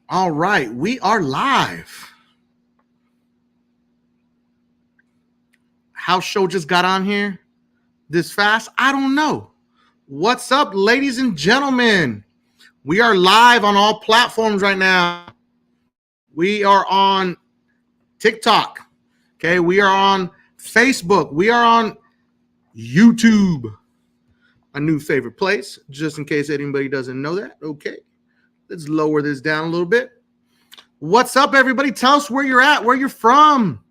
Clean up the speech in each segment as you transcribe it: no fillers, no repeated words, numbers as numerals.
All right, we are live. House show just got on here this fast. I don't know. What's up, ladies and gentlemen? We are live on all platforms right now. We are on TikTok. Okay, we are on Facebook. We are on YouTube. A new favorite place, just in case anybody doesn't know that. Okay, let's lower this down a little bit. What's up, everybody? Tell us where you're at, where you're from.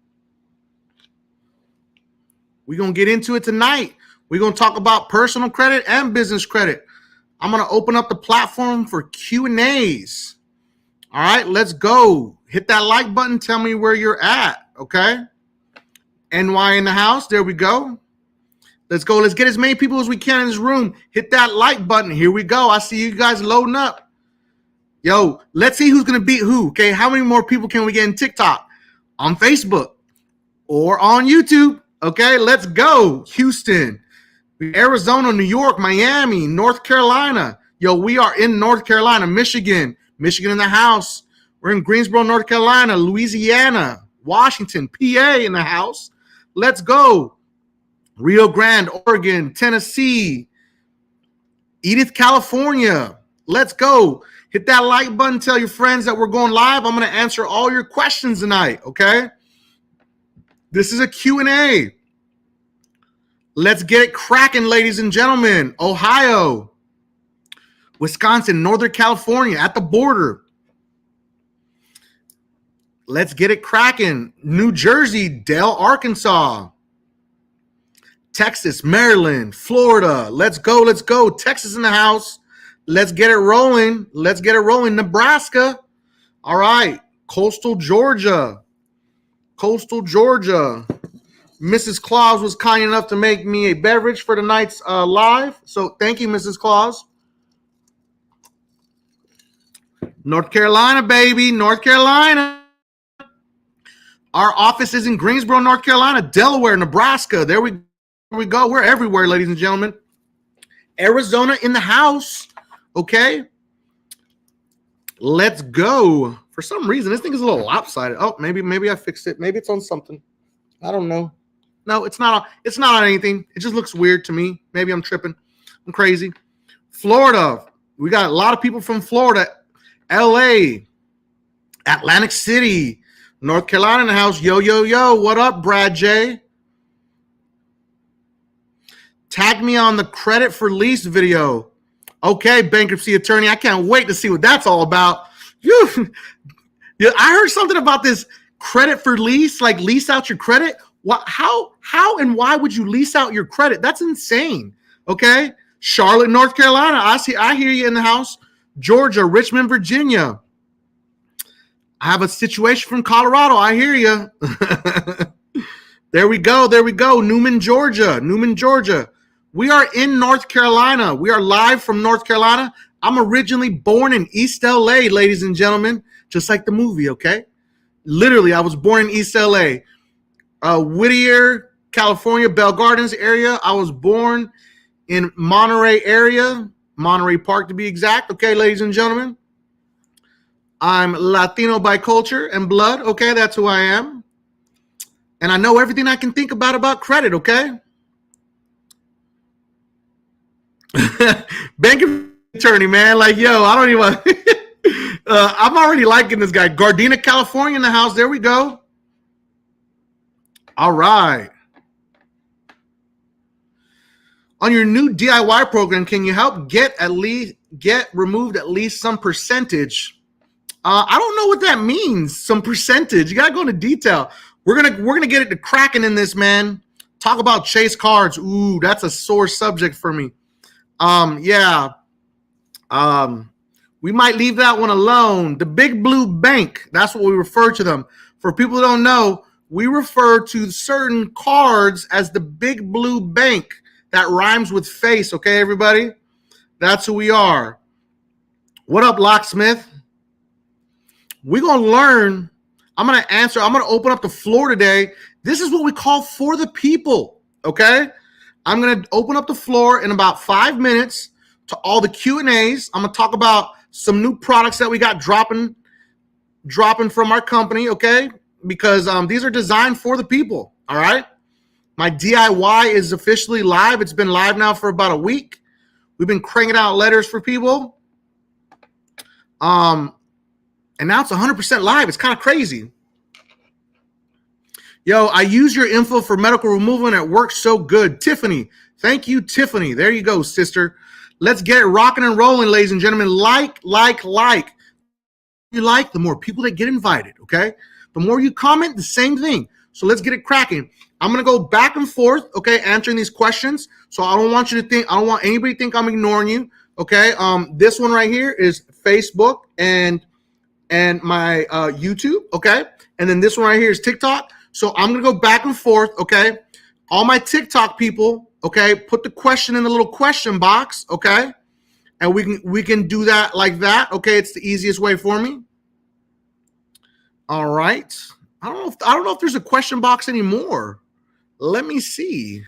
We're going to get into it tonight. We're going to talk about personal credit and business credit. I'm going to open up the platform for Q&As. All right, let's go. Hit that like button. Tell me where you're at, okay? NY in the house. There we go. Let's go. Let's get as many people as we can in this room. Hit that like button. Here we go. I see you guys loading up. Yo, let's see who's going to beat who, okay? How many more people can we get in TikTok, on Facebook, or on YouTube? Okay, let's go. Houston, Arizona, New York, Miami, North Carolina. Yo, we are in North Carolina, Michigan in the house. We're in Greensboro, North Carolina, Louisiana, Washington, PA in the house. Let's go. Rio Grande, Oregon, Tennessee, Edith, California. Let's go. Hit that like button. Tell your friends that we're going live. I'm going to answer all your questions tonight, okay? This is a Q&A. Let's get it cracking, ladies and gentlemen. Ohio, Wisconsin, Northern California, at the border. Let's get it cracking. New Jersey, Dale, Arkansas. Texas, Maryland, Florida. Let's go, let's go. Texas in the house. Let's get it rolling. Let's get it rolling. Nebraska. All right. Coastal Georgia. Mrs. Claus was kind enough to make me a beverage for tonight's live. So thank you, Mrs. Claus. North Carolina, baby. North Carolina. Our office is in Greensboro, North Carolina, Delaware, Nebraska. There we go. We're everywhere, ladies and gentlemen. Arizona in the house. Okay. Let's go. For some reason, this thing is a little lopsided. Oh, maybe I fixed it. Maybe it's on something. I don't know. No, it's not on anything. It just looks weird to me. Maybe I'm tripping. I'm crazy. Florida. We got a lot of people from Florida. LA. Atlantic City. North Carolina in the house. Yo. What up, Brad J? Tag me on the credit for lease video. Okay, bankruptcy attorney. I can't wait to see what that's all about. Phew. Yeah, I heard something about this credit for lease, like lease out your credit. What? How and why would you lease out your credit? That's insane. Okay, Charlotte, North Carolina. I hear you in the house. Georgia, Richmond, Virginia. I have a situation from Colorado. I hear you. There we go. Newman, Georgia. We are in North Carolina. We are live from North Carolina. I'm originally born in East LA, ladies and gentlemen, just like the movie, okay? Literally, I was born in East LA. Whittier, California, Bell Gardens area. I was born in Monterey area, Monterey Park to be exact, okay, ladies and gentlemen? I'm Latino by culture and blood, okay? That's who I am. And I know everything I can think about credit, okay? Bank attorney, man, like, yo, I don't even I'm already liking this guy. Gardena, California in the house. There we go. All right. On your new DIY program, can you help get removed at least some percentage? I don't know what that means. Some percentage. You gotta go into detail. We're gonna get it to cracking in this, man. Talk about Chase cards. Ooh, that's a sore subject for me. Yeah. We might leave that one alone. The Big Blue Bank, that's what we refer to them. For people who don't know, we refer to certain cards as the Big Blue Bank. That rhymes with face, okay, everybody? That's who we are. What up, Locksmith? We're going to learn. I'm going to open up the floor today. This is what we call For the People, okay? I'm going to open up the floor in about 5 minutes to all the Q&As. I'm going to talk about some new products that we got dropping dropping from our company, okay? Because these are designed for the people, all right? My DIY is officially live. It's been live now for about a week. We've been cranking out letters for people. And now it's 100% live. It's kind of crazy. Yo, I use your info for medical removal and it works so good. Tiffany, thank you, Tiffany. There you go, sister. Let's get it rocking and rolling, ladies and gentlemen. Like. You like, the more people that get invited, okay? The more you comment, the same thing. So let's get it cracking. I'm going to go back and forth, okay, answering these questions. So I don't want anybody to think I'm ignoring you, okay? This one right here is Facebook and my YouTube, okay? And then this one right here is TikTok. So I'm going to go back and forth, okay? All my TikTok people, okay, put the question in the little question box, okay? And we can do that like that, okay? It's the easiest way for me. All right. I don't know if there's a question box anymore. Let me see.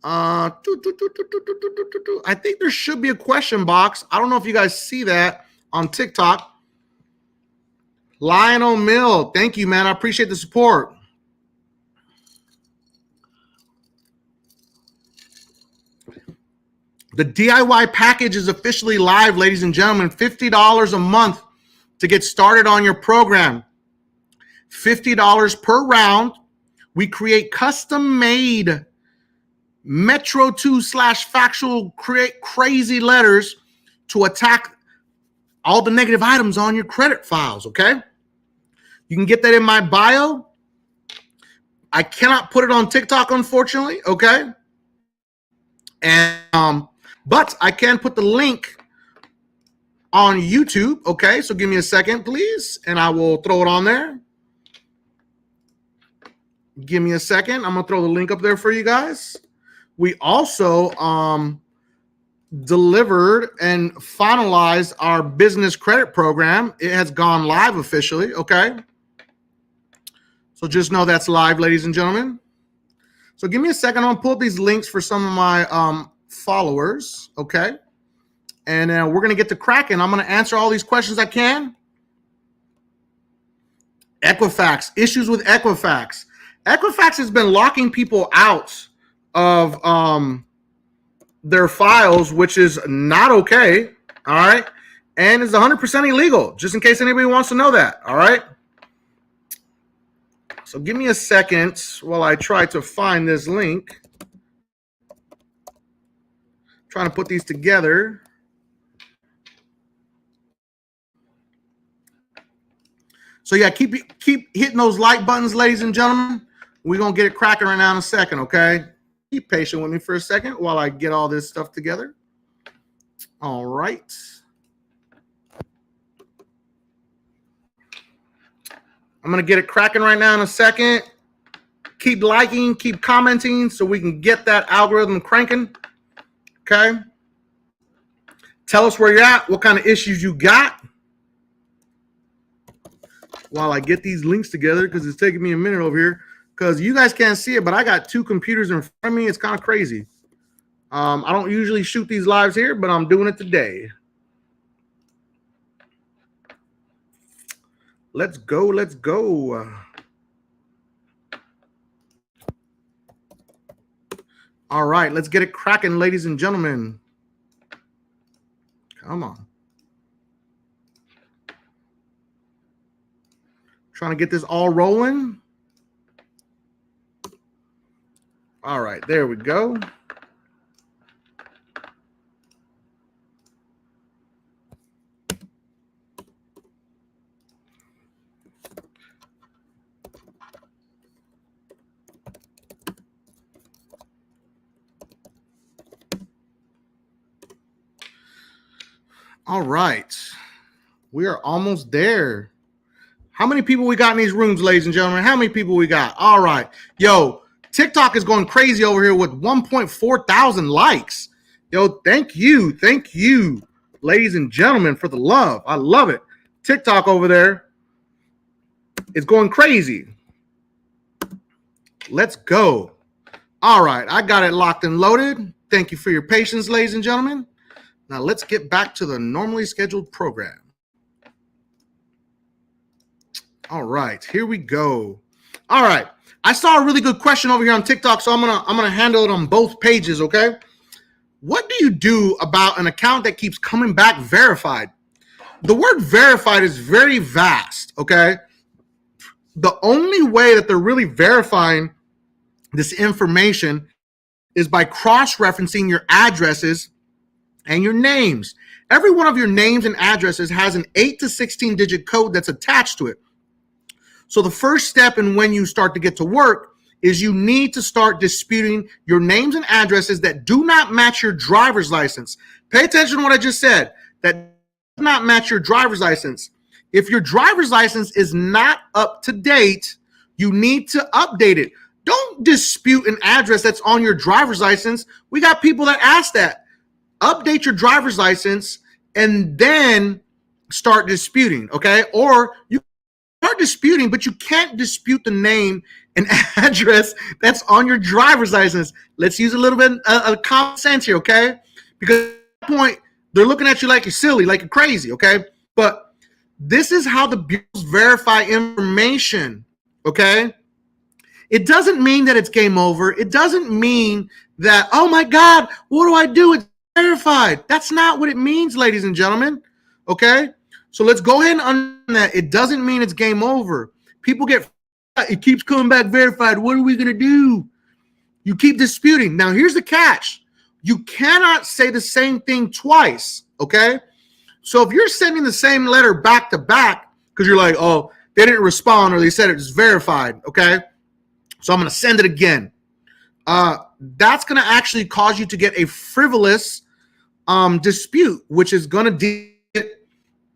I think there should be a question box. I don't know if you guys see that on TikTok. Lionel Mill, thank you, man. I appreciate the support. The DIY package is officially live, ladies and gentlemen. $50 a month to get started on your program. $50 per round. We create custom-made Metro 2/factual crazy letters to attack all the negative items on your credit files, okay? You can get that in my bio. I cannot put it on TikTok, unfortunately, okay? And but I can put the link on YouTube, okay? So give me a second, please, and I will throw it on there. Give me a second. I'm going to throw the link up there for you guys. We also delivered and finalized our business credit program. It has gone live officially, okay? So just know that's live, ladies and gentlemen. So give me a second. I'm going to pull up these links for some of my followers, okay? And we're going to get to cracking. I'm going to answer all these questions I can. Equifax, issues with Equifax. Equifax has been locking people out of their files, which is not okay, all right? And it's 100% illegal, just in case anybody wants to know that, all right? So give me a second while I try to find this link. Trying to put these together. So yeah, keep hitting those like buttons, ladies and gentlemen. We're going to get it cracking right now in a second, okay? Keep patient with me for a second while I get all this stuff together. All right. I'm going to get it cracking right now in a second. Keep liking, keep commenting so we can get that algorithm cranking, okay? Tell us where you're at, what kind of issues you got. While I get these links together, because it's taking me a minute over here, because you guys can't see it, but I got two computers in front of me. It's kind of crazy. I don't usually shoot these lives here, but I'm doing it today. Let's go. Let's go. All right, let's get it cracking, ladies and gentlemen. Come on. Trying to get this all rolling. All right, there we go. All right, we are almost there. How many people we got in these rooms, ladies and gentlemen? How many people we got? All right. Yo, TikTok is going crazy over here with 1.4 thousand likes. Yo, thank you. Thank you, ladies and gentlemen, for the love. I love it. TikTok over there is going crazy. Let's go. All right. I got it locked and loaded. Thank you for your patience, ladies and gentlemen. Now let's get back to the normally scheduled program. All right, here we go. All right, I saw a really good question over here on TikTok, so I'm gonna handle it on both pages. Okay, what do you do about an account that keeps coming back verified? The word verified is very vast. Okay, the only way that they're really verifying this information is by cross-referencing your addresses and your names. Every one of your names and addresses has an 8 to 16 digit code that's attached to it. So the first step in when you start to get to work is you need to start disputing your names and addresses that do not match your driver's license. Pay attention to what I just said. That does not match your driver's license. If your driver's license is not up to date, you need to update it. Don't dispute an address that's on your driver's license. We got people that ask that. Update your driver's license and then start disputing, okay? Or you start disputing, but you can't dispute the name and address that's on your driver's license. Let's use a little bit of common sense here, okay? Because at that point, they're looking at you like you're silly, like you're crazy, okay? But this is how the bureaus verify information, okay? It doesn't mean that it's game over. It doesn't mean that, oh my God, what do I do? It's verified. That's not what it means, ladies and gentlemen. Okay? So let's go ahead and understand that. It doesn't mean it's game over. People it keeps coming back verified. What are we going to do? You keep disputing. Now, here's the catch. You cannot say the same thing twice. Okay? So if you're sending the same letter back to back, because you're like, oh, they didn't respond or they said it's verified. Okay? So I'm going to send it again. That's going to actually cause you to get a frivolous dispute, which is going to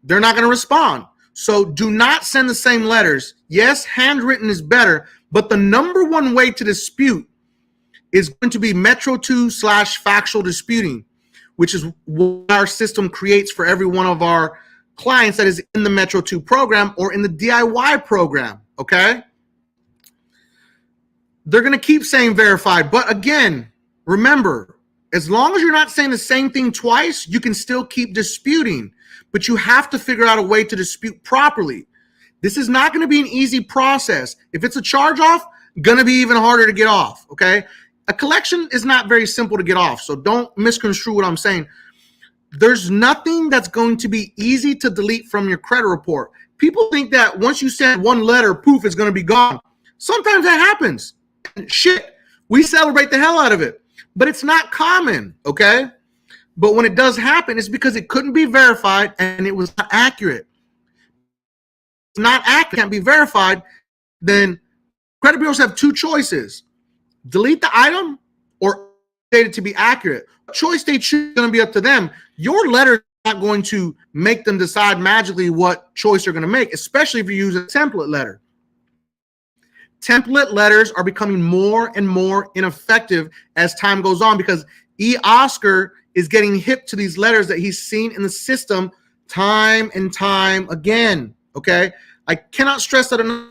they're not going to respond. So do not send the same letters. Yes, handwritten is better, but the number one way to dispute is going to be Metro 2/factual disputing, which is what our system creates for every one of our clients that is in the Metro 2 program or in the DIY program, okay? They're going to keep saying verified. But again, remember, as long as you're not saying the same thing twice, you can still keep disputing. But you have to figure out a way to dispute properly. This is not going to be an easy process. If it's a charge off, going to be even harder to get off, okay? A collection is not very simple to get off, so don't misconstrue what I'm saying. There's nothing that's going to be easy to delete from your credit report. People think that once you send one letter, poof, it's going to be gone. Sometimes that happens. Shit, we celebrate the hell out of it, but it's not common, okay? But when it does happen, it's because it couldn't be verified and it was not accurate. It's not accurate, can't be verified, then credit bureaus have two choices. Delete the item or update it to be accurate. What choice they choose is going to be up to them. Your letter is not going to make them decide magically what choice they're going to make, especially if you use a template letter. Template letters are becoming more and more ineffective as time goes on because Oscar is getting hip to these letters that he's seen in the system time and time again, okay? I cannot stress that enough.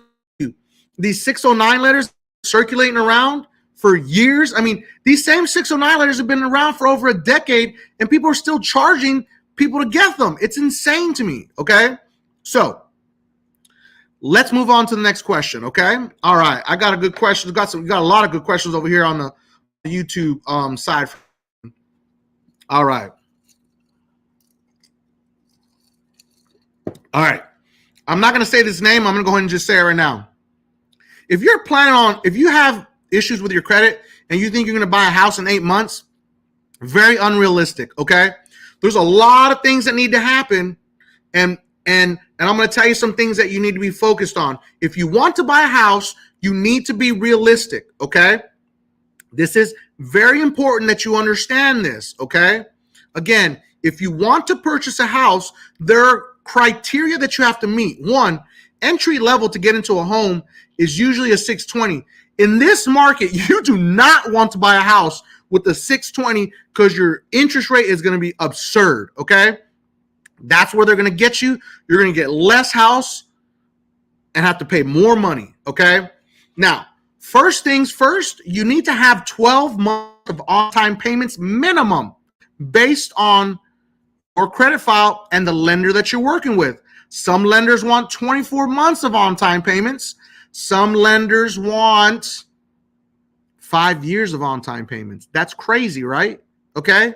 These 609 letters circulating around for years. I mean, these same 609 letters have been around for over a decade and people are still charging people to get them. It's insane to me, okay? So let's move on to the next question, okay? All right, I got a good question. We got a lot of good questions over here on the YouTube side. All right. All right. I'm not going to say this name. I'm going to go ahead and just say it right now. If you have issues with your credit and you think you're going to buy a house in 8 months, very unrealistic, okay? There's a lot of things that need to happen, and I'm going to tell you some things that you need to be focused on. If you want to buy a house, you need to be realistic, okay? This is very important that you understand this, okay? Again, if you want to purchase a house, there are criteria that you have to meet. One, entry level to get into a home is usually a 620. In this market, you do not want to buy a house with a 620 because your interest rate is going to be absurd, okay? That's where they're going to get you. You're going to get less house and have to pay more money, okay? Now, first things first, you need to have 12 months of on-time payments minimum based on your credit file and the lender that you're working with. Some lenders want 24 months of on-time payments. Some lenders want 5 years of on-time payments. That's crazy, right? Okay.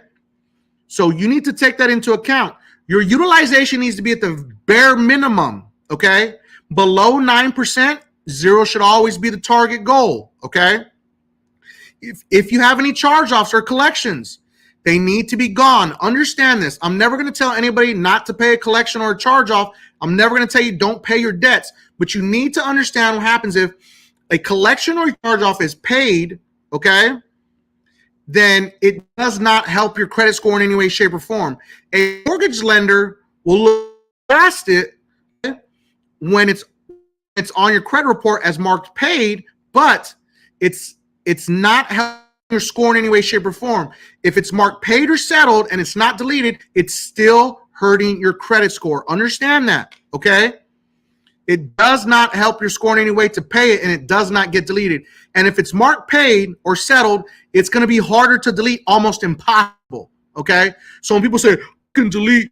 So you need to take that into account. Your utilization needs to be at the bare minimum. Okay. Below 9%, zero should always be the target goal. Okay. If you have any charge-offs or collections, they need to be gone. Understand this. I'm never going to tell anybody not to pay a collection or a charge-off. I'm never going to tell you don't pay your debts. But you need to understand what happens if a collection or a charge-off is paid, okay, then it does not help your credit score in any way, shape, or form. A mortgage lender will look past it when it's on your credit report as marked paid, but it's not helping your score in any way, shape, or form. If it's marked paid or settled and it's not deleted, it's still hurting your credit score. Understand that, okay? It does not help your score in any way to pay it, and it does not get deleted. And if it's marked paid or settled, it's going to be harder to delete, almost impossible, okay? So when people say, can delete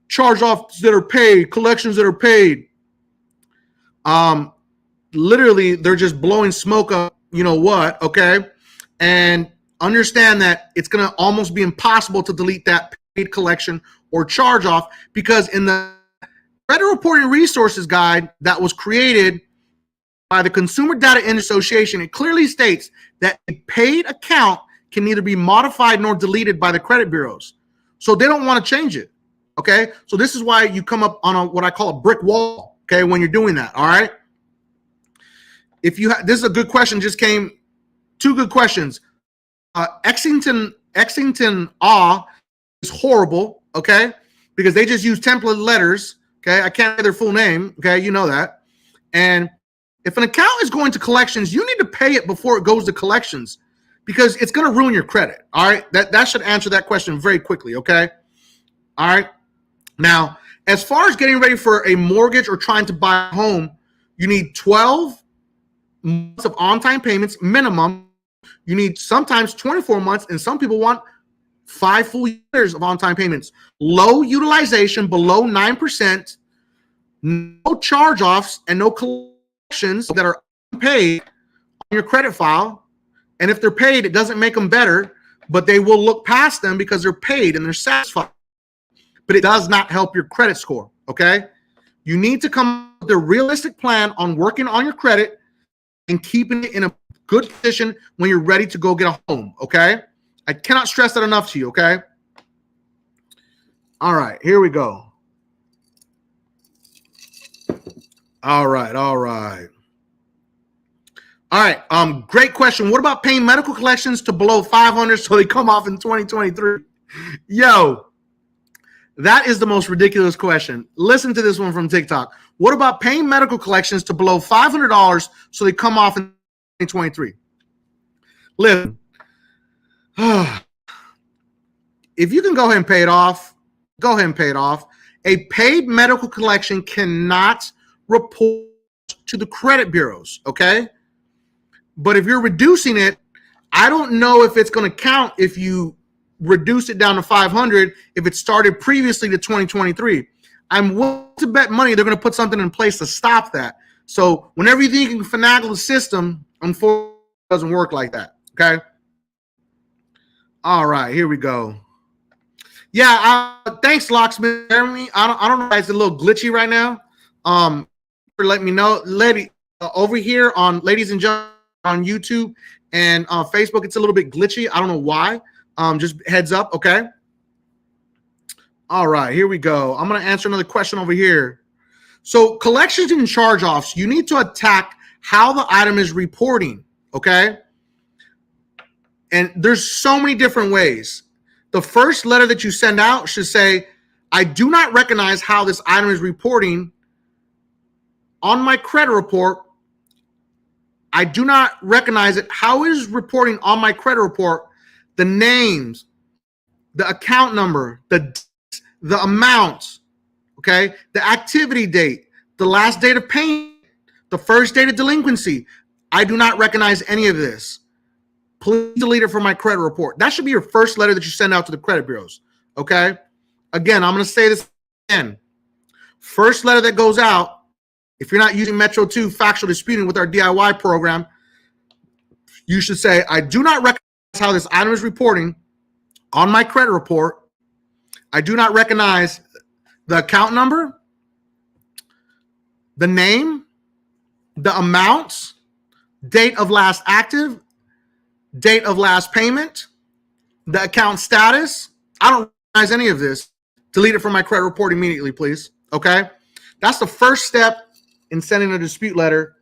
charge-offs that are paid, collections that are paid, literally they're just blowing smoke up, you know what, okay? And understand that it's going to almost be impossible to delete that paid collection or charge-off, because in the Credit Reporting Resources Guide that was created by the Consumer Data Industry Association, it clearly states that a paid account can neither be modified nor deleted by the credit bureaus. So they don't want to change it, okay? So this is why you come up on what I call a brick wall, okay, when you're doing that, all right? If you this is a good question, just came, 2 good questions. Exington is horrible, okay? Because they just use template letters, okay? I can't say their full name, okay? You know that. And if an account is going to collections, you need to pay it before it goes to collections, because it's going to ruin your credit, all right? That should answer that question very quickly, okay? All right? Now, as far as getting ready for a mortgage or trying to buy a home, you need 12 months of on-time payments minimum. You need sometimes 24 months, and some people want 5 full years of on-time payments. Low utilization, below 9%, no charge-offs, and no collections that are unpaid on your credit file. And if they're paid, it doesn't make them better, but they will look past them because they're paid and they're satisfied. But it does not help your credit score, okay? You need to come up with a realistic plan on working on your credit and keeping it in a good position when you're ready to go get a home, okay? I cannot stress that enough to you, okay? All right, here we go. All right. Great question. What about paying medical collections to below 500 so they come off in 2023? Yo, that is the most ridiculous question. Listen to this one from TikTok. What about paying medical collections to below $500 so they come off in 2023? Listen, if you can go ahead and pay it off, go ahead and pay it off. A paid medical collection cannot report to the credit bureaus, okay? But if you're reducing it, I don't know if it's going to count if you reduce it down to 500 if it started previously to 2023. I'm willing to bet money they're going to put something in place to stop that. So whenever you think you can finagle the system, unfortunately, it doesn't work like that, okay? All right, here we go. Yeah, thanks, Locksmith Jeremy. I don't know why it's a little glitchy right now. Let me know, lady, over here on Ladies and Gentlemen on YouTube and Facebook, it's a little bit glitchy. I don't know why. Just heads up, okay? All right, here we go. I'm going to answer another question over here. So collections and charge-offs, you need to attack how the item is reporting, okay? And there's so many different ways. The first letter that you send out should say, I do not recognize how this item is reporting on my credit report. I do not recognize it. How is reporting on my credit report the names, the account number, the amounts, okay, the activity date, the last date of payment, the first date of delinquency. I do not recognize any of this. Please delete it from my credit report. That should be your first letter that you send out to the credit bureaus, okay? Again, I'm going to say this again. First letter that goes out, if you're not using Metro 2 factual disputing with our DIY program, you should say, I do not recognize how this item is reporting on my credit report. I do not recognize the account number, the name, the amounts, date of last active, date of last payment, the account status. I don't recognize any of this. Delete it from my credit report immediately, please. Okay? That's the first step in sending a dispute letter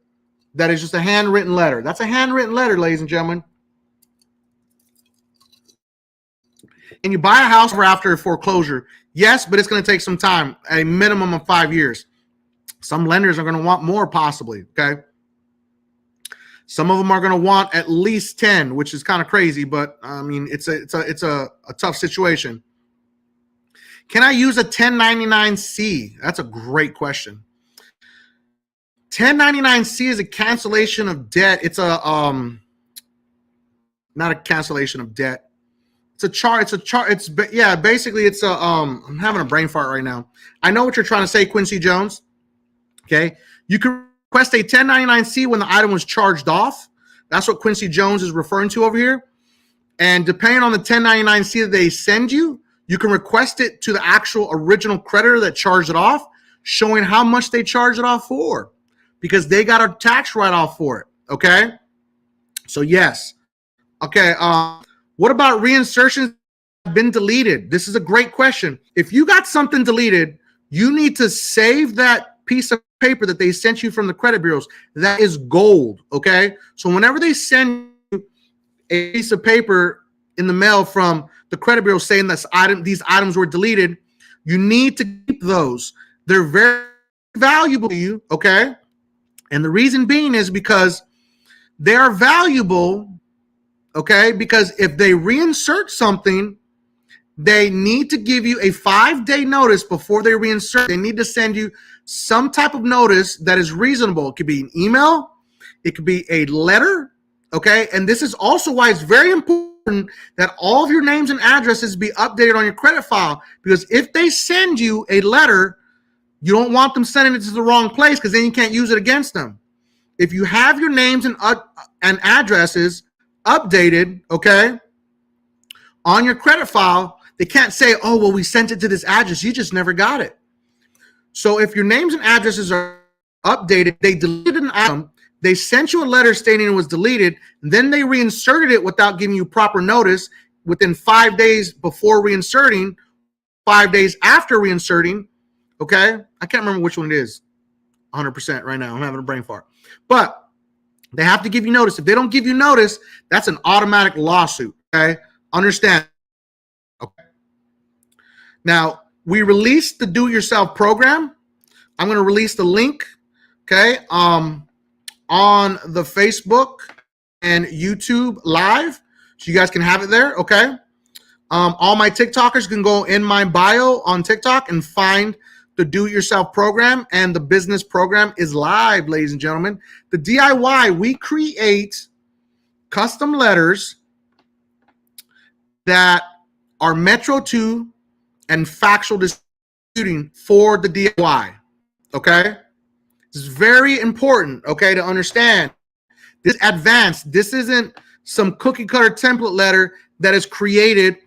that is just a handwritten letter. That's a handwritten letter, ladies and gentlemen. And you buy a house after a foreclosure. Yes, but it's going to take some time, a minimum of 5 years. Some lenders are going to want more, possibly, okay? Some of them are going to want at least 10, which is kind of crazy, but I mean, it's a tough situation. Can I use a 1099-C? That's a great question. 1099-C is a cancellation of debt. It's a not a cancellation of debt. It's a chart. Basically it's a I'm having a brain fart right now. I know what you're trying to say, Quincy Jones. Okay. You can request a 1099-C when the item was charged off. That's what Quincy Jones is referring to over here. And depending on the 1099-C that they send you, you can request it to the actual original creditor that charged it off, showing how much they charged it off for, because they got a tax write-off for it. Okay. So yes. Okay. What about reinsertions that have been deleted? This is a great question. If you got something deleted, you need to save that piece of paper that they sent you from the credit bureaus. That is gold, okay? So whenever they send you a piece of paper in the mail from the credit bureau saying that these items were deleted, you need to keep those. They're very valuable to you, okay? And the reason being is because they are valuable. Okay, because if they reinsert something, they need to give you a 5-day notice before they reinsert. They need to send you some type of notice that is reasonable. It could be an email, it could be a letter. Okay, and this is also why it's very important that all of your names and addresses be updated on your credit file, because if they send you a letter, you don't want them sending it to the wrong place, because then you can't use it against them. If you have your names and addresses updated, okay, on your credit file, they can't say, oh, well, we sent it to this address. You just never got it. So if your names and addresses are updated, they deleted an item, they sent you a letter stating it was deleted, and then they reinserted it without giving you proper notice within 5 days before reinserting, 5 days after reinserting, okay? I can't remember which one it is 100% right now. I'm having a brain fart. But they have to give you notice. If they don't give you notice, that's an automatic lawsuit, okay? Understand. Okay. Now, we released the do-it-yourself program. I'm going to release the link, okay, on the Facebook and YouTube live, so you guys can have it there, okay? All my TikTokers can go in my bio on TikTok and find the do-it-yourself program, and the business program is live, ladies and gentlemen. The DIY, we create custom letters that are Metro 2 and factual disputing for the DIY, okay? This is very important, okay, to understand. This advanced. This isn't some cookie-cutter template letter that is created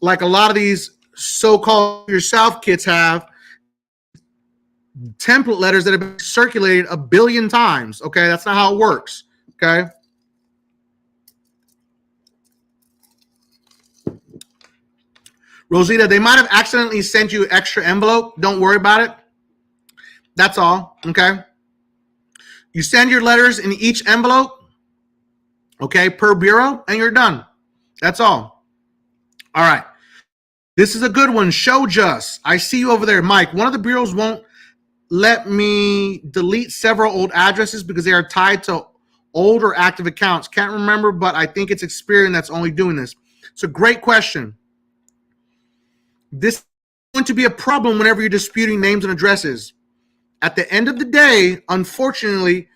like a lot of these so-called yourself kits have, template letters that have been circulated a billion times. Okay, that's not how it works. Okay. Rosita, they might have accidentally sent you an extra envelope. Don't worry about it. That's all. Okay. You send your letters in each envelope, okay, per bureau, and you're done. That's all. All right. This is a good one. Show Just. I see you over there, Mike. One of the bureaus won't let me delete several old addresses because they are tied to old or active accounts. Can't remember, but I think it's Experian that's only doing this. It's a great question. This is going to be a problem whenever you're disputing names and addresses. At the end of the day, unfortunately,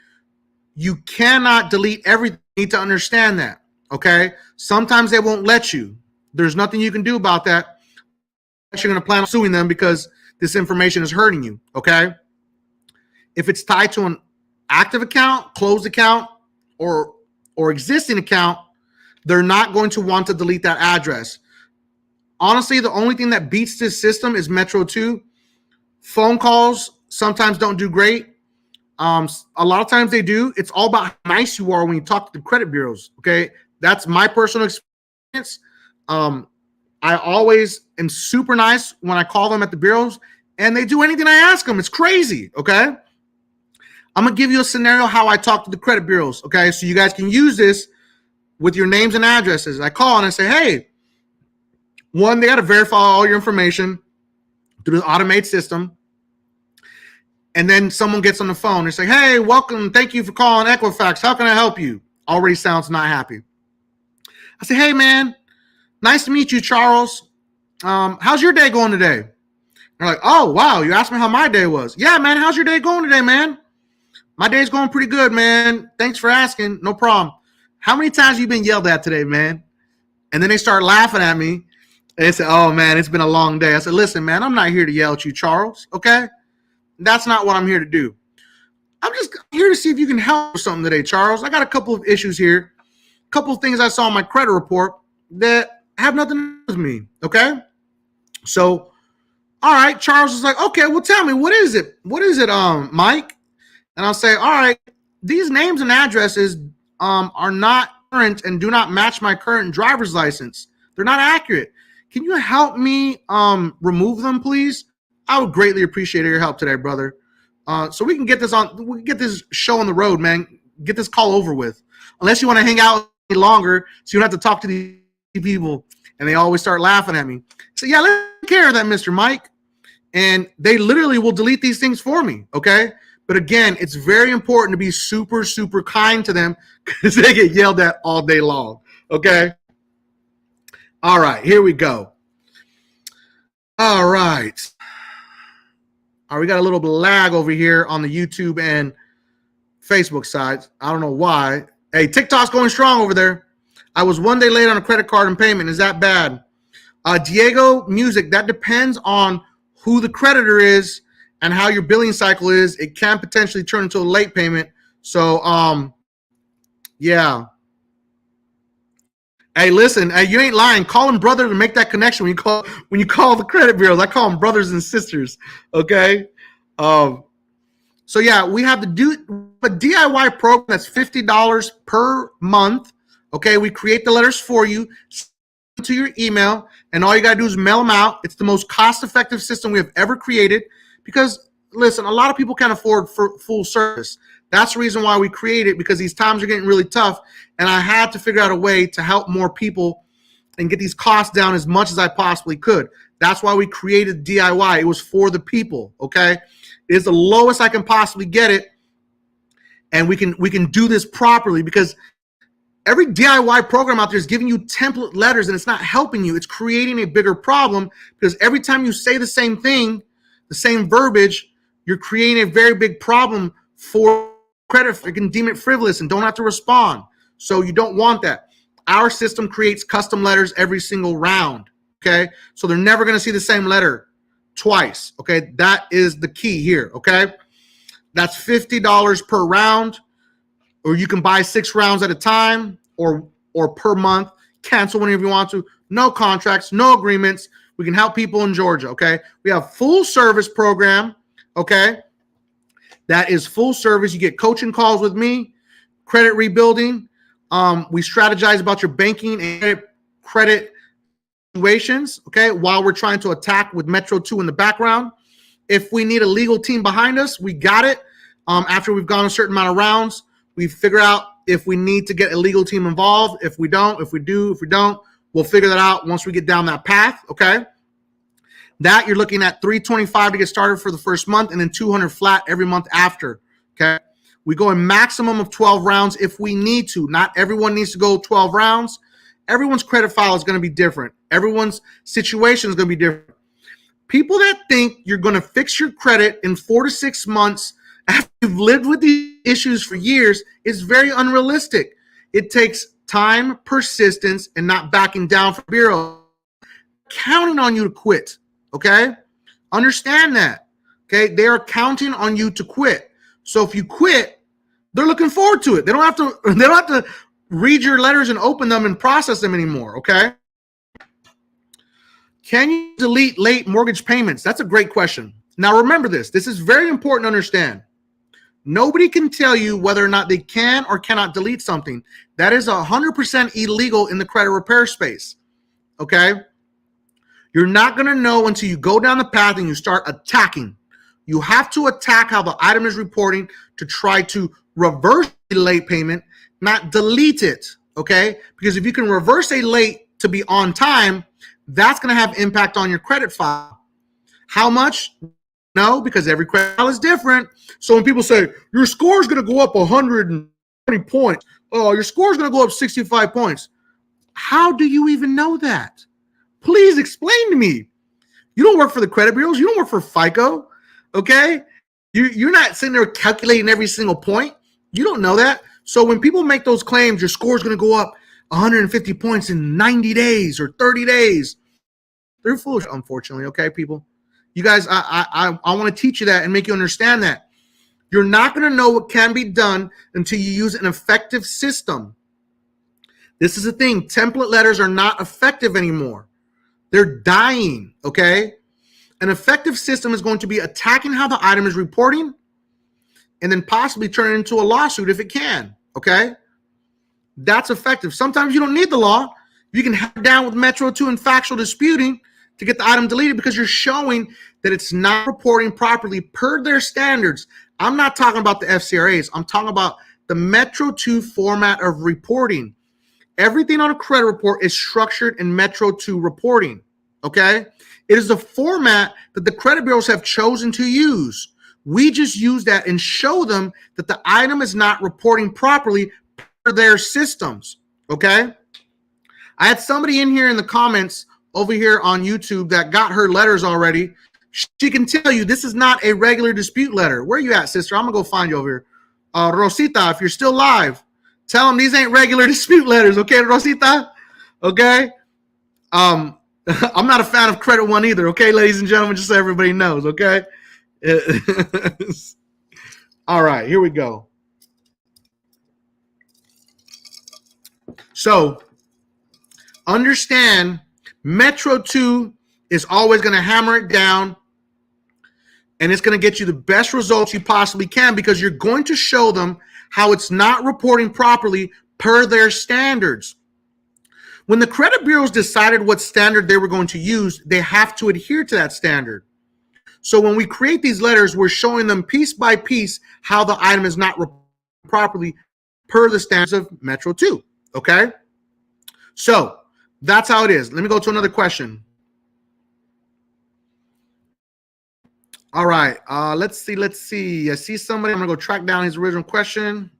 you cannot delete everything. You need to understand that, okay? Sometimes they won't let you. There's nothing you can do about that. You're going to plan on suing them because this information is hurting you, okay? If it's tied to an active account, closed account, or existing account, they're not going to want to delete that address. Honestly, the only thing that beats this system is Metro 2. Phone calls sometimes don't do great. A lot of times they do. It's all about how nice you are when you talk to the credit bureaus, okay? That's my personal experience. I always am super nice when I call them at the bureaus, and they do anything I ask them. It's crazy, okay? I'm going to give you a scenario how I talk to the credit bureaus, okay? So you guys can use this with your names and addresses. I call and I say, hey, one, they got to verify all your information through the automated system. And then someone gets on the phone and say, hey, welcome. Thank you for calling Equifax. How can I help you? Already sounds not happy. I say, hey, man, nice to meet you, Charles. How's your day going today? They're like, oh, wow, you asked me how my day was. Yeah, man, how's your day going today, man? My day's going pretty good, man. Thanks for asking. No problem. How many times have you been yelled at today, man? And then they start laughing at me. And they say, oh, man, it's been a long day. I said, listen, man, I'm not here to yell at you, Charles, okay? That's not what I'm here to do. I'm just here to see if you can help with something today, Charles. I got a couple of issues here. A couple of things I saw in my credit report that have nothing to do with me, okay? So, all right, Charles is like, okay, well, tell me, what is it? What is it, Mike? And I'll say, all right, these names and addresses are not current and do not match my current driver's license. They're not accurate. Can you help me remove them, please? I would greatly appreciate your help today, brother. So we can get this show on the road, man. Get this call over with. Unless you want to hang out longer, so you don't have to talk to these people, and they always start laughing at me. So yeah, let's take care of that, Mr. Mike. And they literally will delete these things for me, okay? But again, it's very important to be super, super kind to them because they get yelled at all day long, okay? All right, here we go. All right. All right, we got a little bit of lag over here on the YouTube and Facebook sides. I don't know why. Hey, TikTok's going strong over there. I was one day late on a credit card and payment. Is that bad? Diego Music, that depends on who the creditor is and how your billing cycle is. It can potentially turn into a late payment. So, yeah. Hey, listen, you ain't lying. Call them brother to make that connection when you call the credit bureaus. I call them brothers and sisters. Okay. So yeah, we have a DIY program that's $50 per month. Okay, we create the letters for you, send them to your email, and all you gotta do is mail them out. It's the most cost-effective system we have ever created because, listen, a lot of people can't afford full service. That's the reason why we created it, because these times are getting really tough, and I had to figure out a way to help more people and get these costs down as much as I possibly could. That's why we created DIY. It was for the people, okay? It is the lowest I can possibly get it, and we can do this properly because every DIY program out there is giving you template letters, and it's not helping you. It's creating a bigger problem because every time you say the same thing, the same verbiage, you're creating a very big problem for credit. You can deem it frivolous and don't have to respond. So you don't want that. Our system creates custom letters every single round, okay? So they're never going to see the same letter twice, okay? That is the key here, okay? That's $50 per round, or you can buy 6 rounds at a time or per month. Cancel whenever you want to. No contracts, no agreements. We can help people in Georgia, okay? We have full service program, okay? That is full service. You get coaching calls with me, credit rebuilding. We strategize about your banking and credit situations, okay, while we're trying to attack with Metro 2 in the background. If we need a legal team behind us, we got it. After we've gone a certain amount of rounds, we figure out if we need to get a legal team involved. If we don't, if we do, if we don't, we'll figure that out once we get down that path, okay? That you're looking at $325 to get started for the first month, and then $200 flat every month after, okay? We go a maximum of 12 rounds if we need to. Not everyone needs to go 12 rounds. Everyone's credit file is going to be different. Everyone's situation is going to be different. People that think you're going to fix your credit in 4 to 6 months after you've lived with these issues for years is very unrealistic. It takes time, persistence, and not backing down from bureau. Counting on you to quit, okay? Understand that. Okay, they are counting on you to quit. So if you quit, they're looking forward to it. They don't have to. They don't have to read your letters and open them and process them anymore. Okay. Can you delete late mortgage payments? That's a great question. Now remember this. This is very important to understand. Nobody can tell you whether or not they can or cannot delete something. That is 100% illegal in the credit repair space. Okay. You're not going to know until you go down the path and you start attacking. You have to attack how the item is reporting to try to reverse the late payment, not delete it, okay? Because if you can reverse a late to be on time, that's going to have impact on your credit file. How much? No, because every credit file is different. So when people say, your score is going to go up 120 points, oh, your score is going to go up 65 points. How do you even know that? Please explain to me. You don't work for the credit bureaus. You don't work for FICO, okay? You're not sitting there calculating every single point. You don't know that. So when people make those claims, your score is going to go up 150 points in 90 days or 30 days, they're foolish, unfortunately, okay, people? You guys, I want to teach you that and make you understand that. You're not going to know what can be done until you use an effective system. This is the thing. Template letters are not effective anymore. They're dying, okay? An effective system is going to be attacking how the item is reporting and then possibly turn it into a lawsuit if it can, okay? That's effective. Sometimes you don't need the law. You can have it down with Metro 2 and factual disputing to get the item deleted because you're showing that it's not reporting properly per their standards. I'm not talking about the FCRAs. I'm talking about the Metro 2 format of reporting. Everything on a credit report is structured in Metro 2 reporting, okay? It is the format that the credit bureaus have chosen to use. We just use that and show them that the item is not reporting properly per their systems, okay? I had somebody in here in the comments over here on YouTube that got her letters already. She can tell you this is not a regular dispute letter. Where are you at, sister? I'm going to go find you over here. Rosita, if you're still live, tell them these ain't regular dispute letters, okay, Rosita? Okay? I'm not a fan of Credit One either, okay, ladies and gentlemen, just so everybody knows, okay? All right, here we go. So, understand Metro 2 is always going to hammer it down, and it's going to get you the best results you possibly can because you're going to show them how it's not reporting properly per their standards. When the credit bureaus decided what standard they were going to use, they have to adhere to that standard. So when we create these letters, we're showing them piece by piece how the item is not reported properly per the standards of Metro 2, okay? So that's how it is. Let me go to another question. All right, let's see. I see somebody. I'm going to go track down his original question.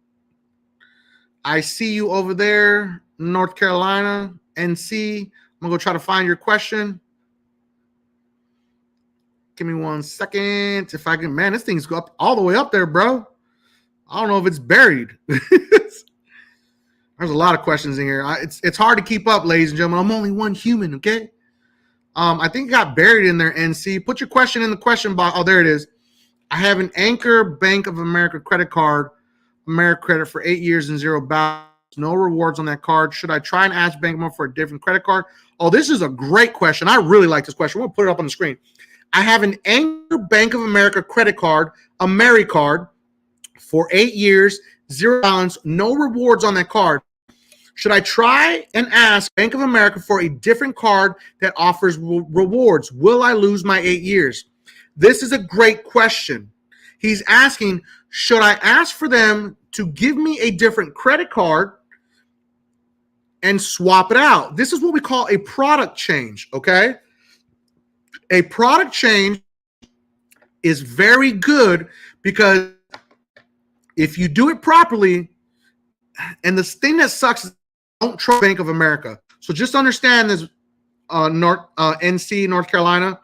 I see you over there, North Carolina, NC. I'm going to go try to find your question. Give me 1 second. If I can, man, this thing's up all the way up there, bro. I don't know if it's buried. There's a lot of questions in here. It's hard to keep up, ladies and gentlemen. I'm only one human, okay? I think it got buried in there, NC. Put your question in the question box. Oh, there it is. I have an Anchor Bank of America credit card, AmeriCredit for 8 years and 0 balance. No rewards on that card. Should I try and ask Bank of America for a different credit card? Oh, this is a great question. I really like this question. We'll put it up on the screen. I have an Anchor Bank of America credit card, AmeriCard, for 8 years, 0 balance, no rewards on that card. Should I try and ask Bank of America for a different card that offers rewards? Will I lose my 8 years? This is a great question. He's asking, should I ask for them to give me a different credit card and swap it out? This is what we call a product change, okay? A product change is very good because if you do it properly, and the thing that sucks is don't trust Bank of America. So just understand this, NC, North Carolina,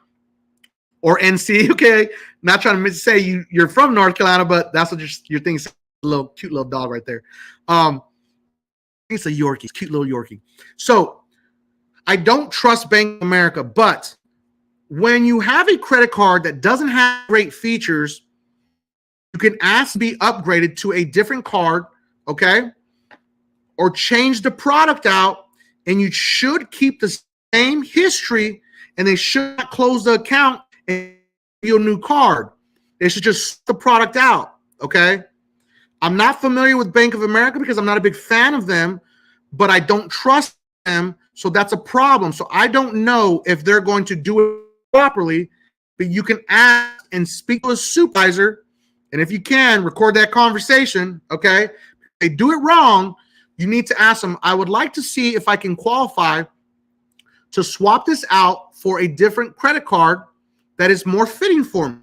or NC, okay? Not trying to say you're from North Carolina, but that's what your thing is. Cute little dog right there. It's a Yorkie, cute little Yorkie. So I don't trust Bank of America, but when you have a credit card that doesn't have great features, you can ask to be upgraded to a different card, okay? Or change the product out, and you should keep the same history, and they should not close the account and give you a new card. They should just sort the product out, okay? I'm not familiar with Bank of America because I'm not a big fan of them, but I don't trust them, so that's a problem. So I don't know if they're going to do it properly, but you can ask and speak to a supervisor, and if you can, record that conversation, okay? If they do it wrong, you need to ask them, I would like to see if I can qualify to swap this out for a different credit card that is more fitting for me,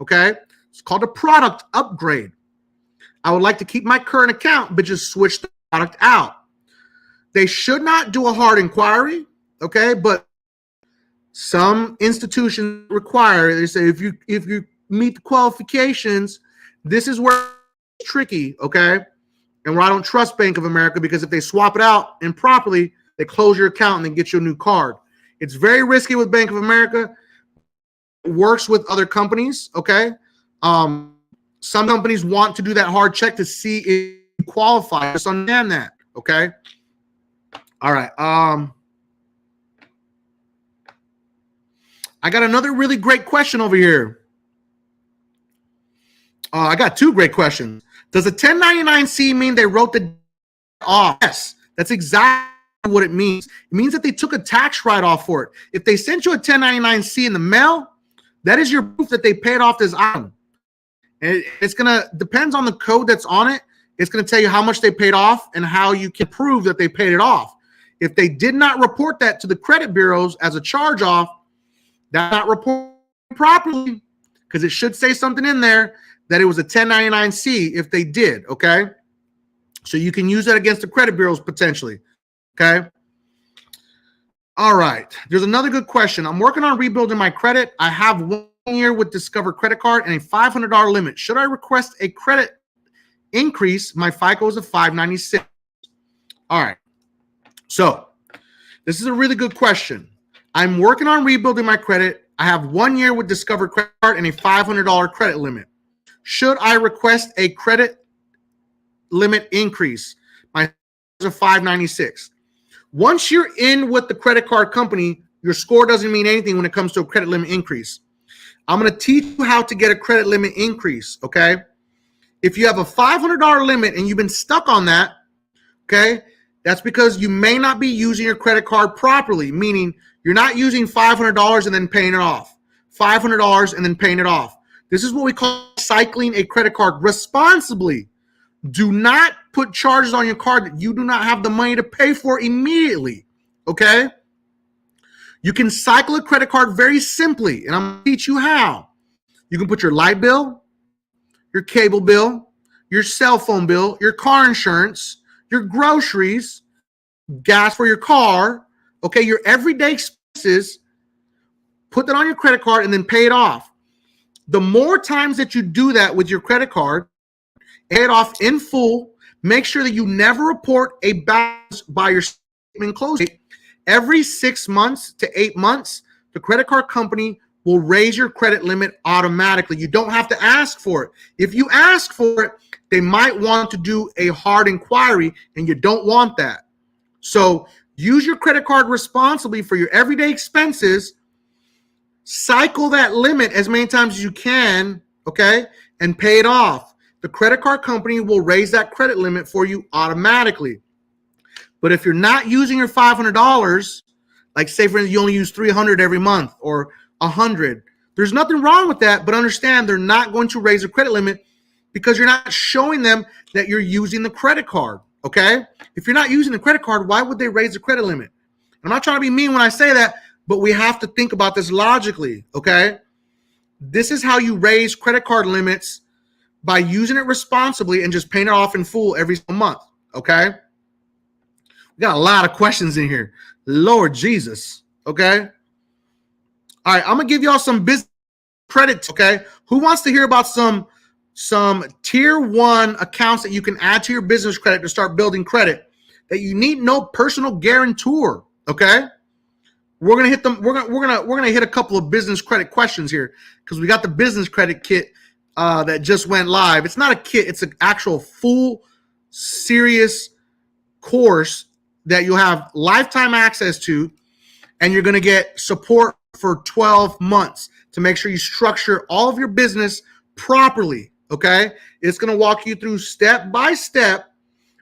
okay? It's called a product upgrade. I would like to keep my current account, but just switch the product out. They should not do a hard inquiry, okay? But some institutions require, they say, if you meet the qualifications, this is where it's tricky, okay? And where I don't trust Bank of America, because if they swap it out improperly, they close your account and then get you a new card. It's very risky with Bank of America. It works with other companies, okay? Some companies want to do that hard check to see if you qualify. Just understand that, okay? All right. I got another really great question over here. I got two great questions. Does a 1099-C mean they wrote the off? Yes, that's exactly what it means. It means that they took a tax write-off for it. If they sent you a 1099-C in the mail, that is your proof that they paid off this item. And it's going to, depends on the code that's on it, it's going to tell you how much they paid off and how you can prove that they paid it off. If they did not report that to the credit bureaus as a charge-off, that's not reported properly, because it should say something in there that it was a 1099-C if they did, okay? So you can use that against the credit bureaus potentially, okay? All right. There's another good question. I'm working on rebuilding my credit. I have 1 year with Discover credit card and a $500 limit. Should I request a credit increase? My FICO is a 596. All right. So this is a really good question. I'm working on rebuilding my credit. I have 1 year with Discover credit card and a $500 credit limit. Should I request a credit limit increase? My is a 596. Once you're in with the credit card company, your score doesn't mean anything when it comes to a credit limit increase. I'm going to teach you how to get a credit limit increase, okay? If you have a $500 limit and you've been stuck on that, okay, that's because you may not be using your credit card properly, meaning you're not using $500 and then paying it off, $500 and then paying it off. This is what we call cycling a credit card responsibly. Do not put charges on your card that you do not have the money to pay for immediately, okay? You can cycle a credit card very simply, and I'm going to teach you how. You can put your light bill, your cable bill, your cell phone bill, your car insurance, your groceries, gas for your car, okay, your everyday expenses, put that on your credit card and then pay it off. The more times that you do that with your credit card, pay it off in full, make sure that you never report a balance by your statement closing date. Every 6 months to 8 months, the credit card company will raise your credit limit automatically. You don't have to ask for it. If you ask for it, they might want to do a hard inquiry, and you don't want that. So use your credit card responsibly for your everyday expenses. Cycle that limit as many times as you can, okay, and pay it off. The credit card company will raise that credit limit for you automatically. But if you're not using your $500, like say for instance, you only use $300 every month or $100, there's nothing wrong with that, but understand they're not going to raise the credit limit because you're not showing them that you're using the credit card, okay? If you're not using the credit card, why would they raise the credit limit? I'm not trying to be mean when I say that, but we have to think about this logically, okay? This is how you raise credit card limits, by using it responsibly and just paying it off in full every month, okay? We got a lot of questions in here. Lord Jesus, okay? All right, I'm going to give y'all some business credit, okay? Who wants to hear about some tier 1 accounts that you can add to your business credit to start building credit that you need no personal guarantor, okay? we're gonna hit them. We're gonna hit a couple of business credit questions here because we got the business credit kit that just went live. It's not a kit; it's an actual full, serious course that you'll have lifetime access to, and you're gonna get support for 12 months to make sure you structure all of your business properly. Okay, it's gonna walk you through step by step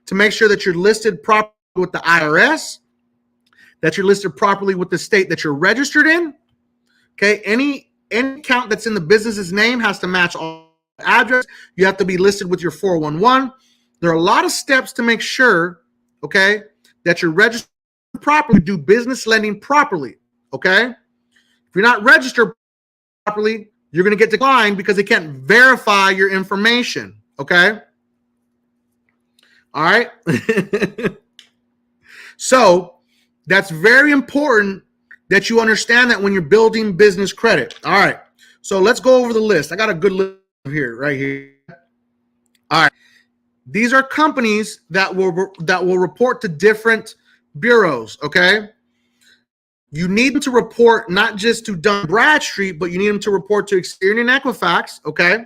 to make sure that you're listed properly with the IRS, that you're listed properly with the state that you're registered in. Okay, any account that's in the business's name has to match all address. You have to be listed with your 411. There are a lot of steps to make sure, okay, that you're registered properly, do business lending properly. Okay, if you're not registered properly, you're going to get declined because they can't verify your information. Okay, all right. So that's very important that you understand that when you're building business credit. All right. So let's go over the list. I got a good list here, right here. All right. These are companies that will report to different bureaus. Okay. You need them to report not just to Dun & Bradstreet, but you need them to report to Experian and Equifax. Okay.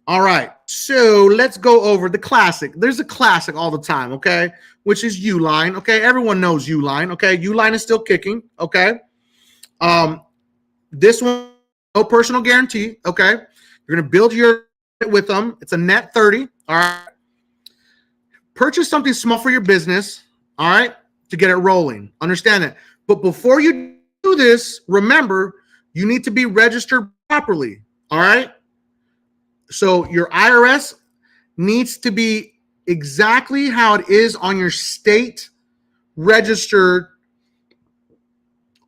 All right, so let's go over the classic. There's a classic all the time, okay, which is Uline. Okay, everyone knows Uline. Okay, Uline is still kicking. Okay, this one, no personal guarantee. Okay, you're gonna build your with them. It's a net 30. All right, purchase something small for your business. All right, to get it rolling. Understand that. But before you do this, remember you need to be registered properly. All right. So your IRS needs to be exactly how it is on your state registered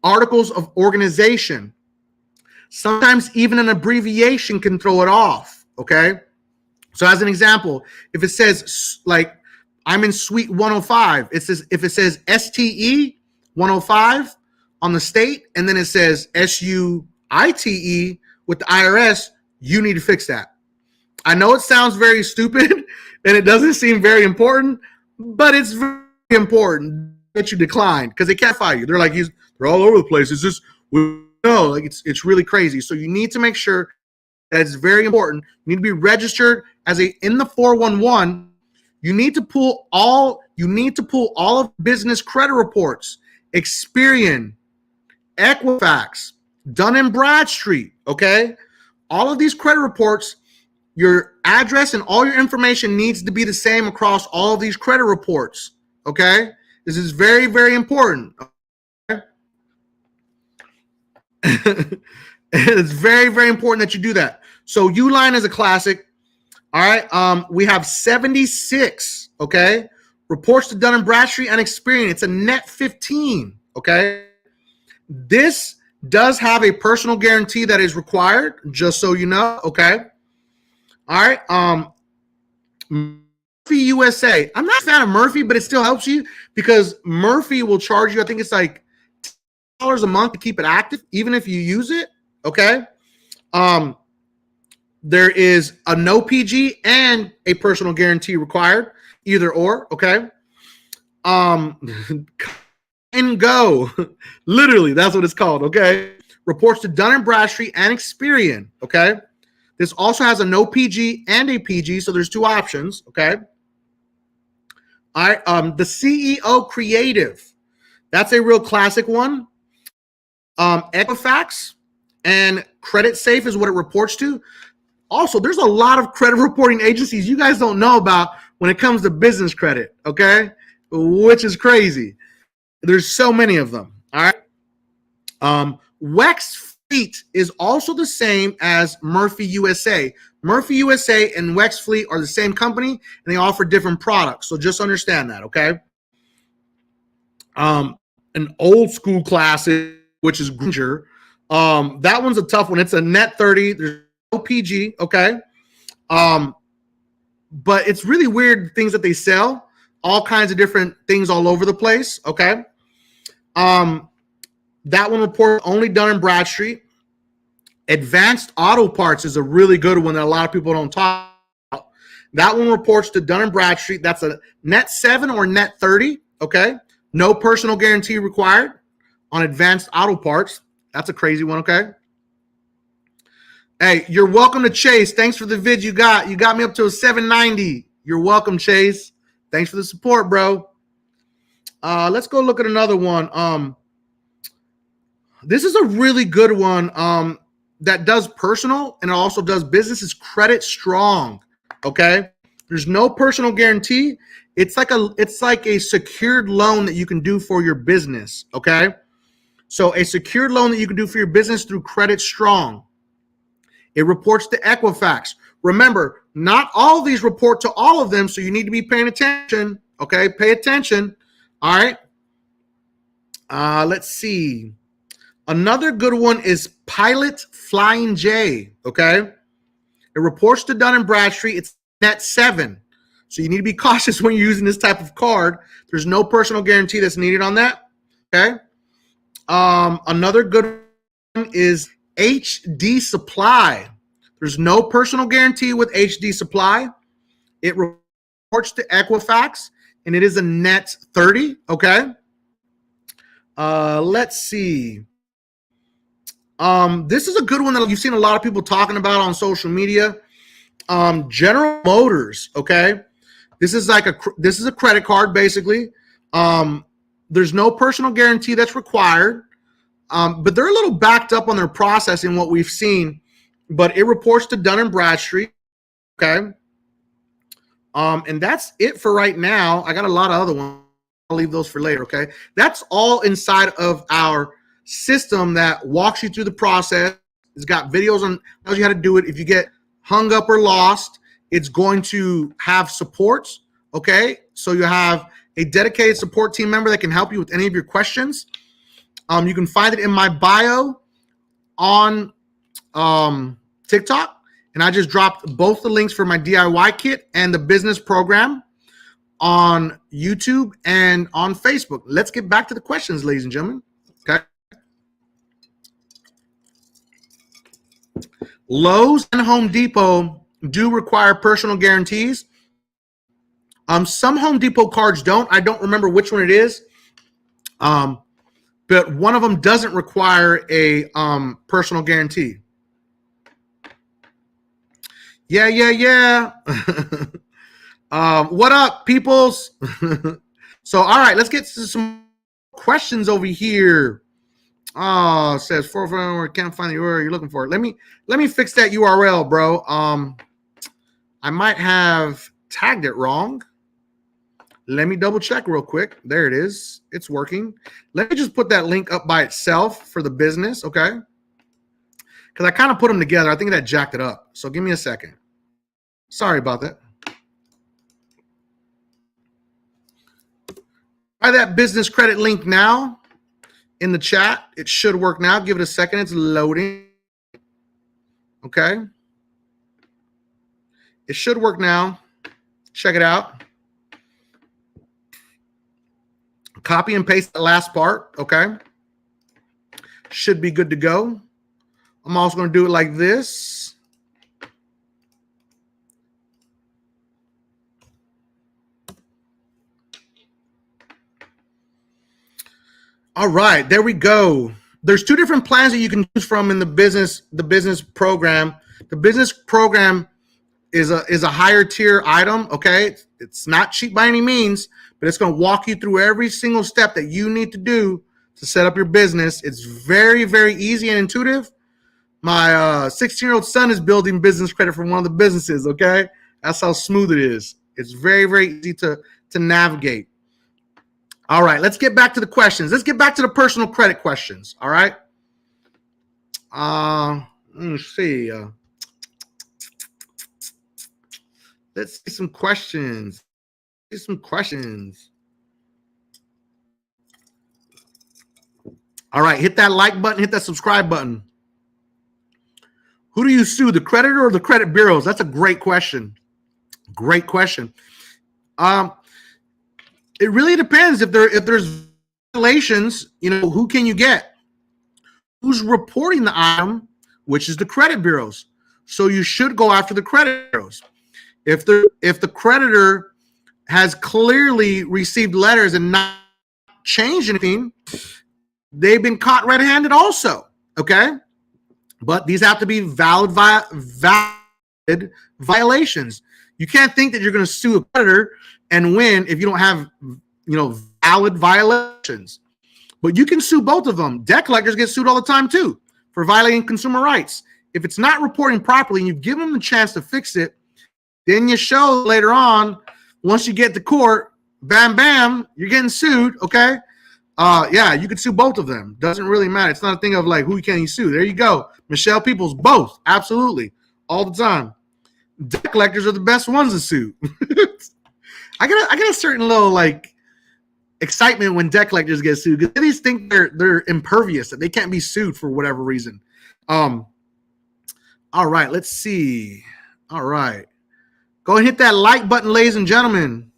articles of organization. Sometimes even an abbreviation can throw it off, okay? So as an example, if it says like I'm in suite 105, it says if it says STE 105 on the state and then it says SUITE with the IRS, you need to fix that. I know it sounds very stupid and it doesn't seem very important, but it's very important that you decline because they can't fire you. They're like, they're all over the place. It's just, no, like it's really crazy. So you need to make sure that it's very important. You need to be registered as in the 411. You need to pull all of business credit reports, Experian, Equifax, Dun & Bradstreet, okay? All of these credit reports, your address and all your information needs to be the same across all of these credit reports, okay? This is very, very important. Okay? It's very, very important that you do that. So Uline is a classic. All right. We have 76, okay? Reports to Dun & Bradstreet and Experian. It's a net 15, okay? This does have a personal guarantee that is required, just so you know, okay? All right. Murphy USA. I'm not a fan of Murphy, but it still helps you because Murphy will charge you, I think it's like $10 a month to keep it active, even if you use it. Okay. There is a no PG and a personal guarantee required, either or. Okay. And go. Literally, that's what it's called. Okay. Reports to Dun & Bradstreet and Experian. Okay. This also has a no PG and a PG, so there's two options, okay? All right, the CEO Creative, that's a real classic one. Equifax and Credit Safe is what it reports to. Also, there's a lot of credit reporting agencies you guys don't know about when it comes to business credit, okay? Which is crazy. There's so many of them, all right? WEX Fleet is also the same as Murphy USA. Murphy USA and WEX Fleet are the same company, and they offer different products. So just understand that, okay? An old school classic, which is Granger. That one's a tough one. It's a net 30. There's no PG, okay? But it's really weird things that they sell. All kinds of different things all over the place, okay? That one report only Dun & Bradstreet. Advanced Auto Parts is a really good one that a lot of people don't talk about. That one reports to Dun & Bradstreet. That's a net 7 or net 30, okay? No personal guarantee required, on advanced auto parts. That's a crazy one, okay? Hey, you're welcome to Chase. Thanks for the vid you got. You got me up to a 790. You're welcome, Chase. Thanks for the support, bro. Let's go look at another one. This is a really good one that does personal and it also does business. Is Credit Strong, okay? There's no personal guarantee. It's like a secured loan that you can do for your business, okay? So a secured loan that you can do for your business through Credit Strong. It reports to Equifax. Remember, not all of these report to all of them, so you need to be paying attention, okay? Pay attention, all right? Let's see. Another good one is Pilot Flying J, okay? It reports to Dun & Bradstreet. It's net 7. So you need to be cautious when you're using this type of card. There's no personal guarantee that's needed on that, okay? Another good one is HD Supply. There's no personal guarantee with HD Supply. It reports to Equifax, and it is a net 30, okay? Let's see. This is a good one that you've seen a lot of people talking about on social media. General Motors, okay? This is a credit card, basically. There's no personal guarantee that's required, but they're a little backed up on their processing, what we've seen. But it reports to Dun & Bradstreet, okay? And that's it for right now. I got a lot of other ones. I'll leave those for later, okay? That's all inside of our system that walks you through the process. It's got videos on tells you how to do it. If you get hung up or lost, it's going to have supports, okay? So you have a dedicated support team member that can help you with any of your questions. You can find it in my bio on TikTok, and I just dropped both the links for my DIY kit and the business program on YouTube and on Facebook. Let's get back to the questions, ladies and gentlemen. Okay. Lowe's and Home Depot do require personal guarantees. Some Home Depot cards don't. I don't remember which one it is. But one of them doesn't require a personal guarantee. Yeah. What up, peoples? So, all right, let's get to some questions over here. Oh, it says can't find the URL you're looking for. Let me fix that URL, bro. I might have tagged it wrong. Let me double check real quick. There it is. It's working. Let me just put that link up by itself for the business, okay? Because I kind of put them together. I think that jacked it up. So give me a second. Sorry about that. Try that business credit link now in the chat. It should work now. Give it a second. It's loading. Okay. It should work now. Check it out. Copy and paste the last part, okay? Should be good to go. I'm also going to do it like this. All right, there we go. There's two different plans that you can choose from in the business program. The business program is a higher tier item, okay? It's not cheap by any means, but it's going to walk you through every single step that you need to do to set up your business. It's very, very easy and intuitive. My 16-year-old son is building business credit for one of the businesses, okay? That's how smooth it is. It's very, very easy to navigate. All right, let's get back to the questions. Let's get back to the personal credit questions, all right? Let's see. Let's see some questions. All right, hit that like button, hit that subscribe button. Who do you sue, the creditor or the credit bureaus? That's a great question. Great question. It really depends. If there's violations, who can you get? Who's reporting the item, which is the credit bureaus. So you should go after the credit bureaus. If the creditor has clearly received letters and not changed anything, they've been caught red-handed also, okay? But these have to be valid violations. You can't think that you're going to sue a creditor and win if you don't have, valid violations. But you can sue both of them. Debt collectors get sued all the time too for violating consumer rights. If it's not reporting properly and you give them the chance to fix it, then you show later on, once you get to court, bam, bam, you're getting sued, okay? Yeah, you could sue both of them. Doesn't really matter. It's not a thing of like, who can you sue? There you go. Michelle Peoples, both. Absolutely. All the time. Debt collectors are the best ones to sue. I get a certain little like excitement when debt collectors get sued because they just think they're impervious, that they can't be sued for whatever reason. All right, let's see. All right. Go and hit that like button, ladies and gentlemen.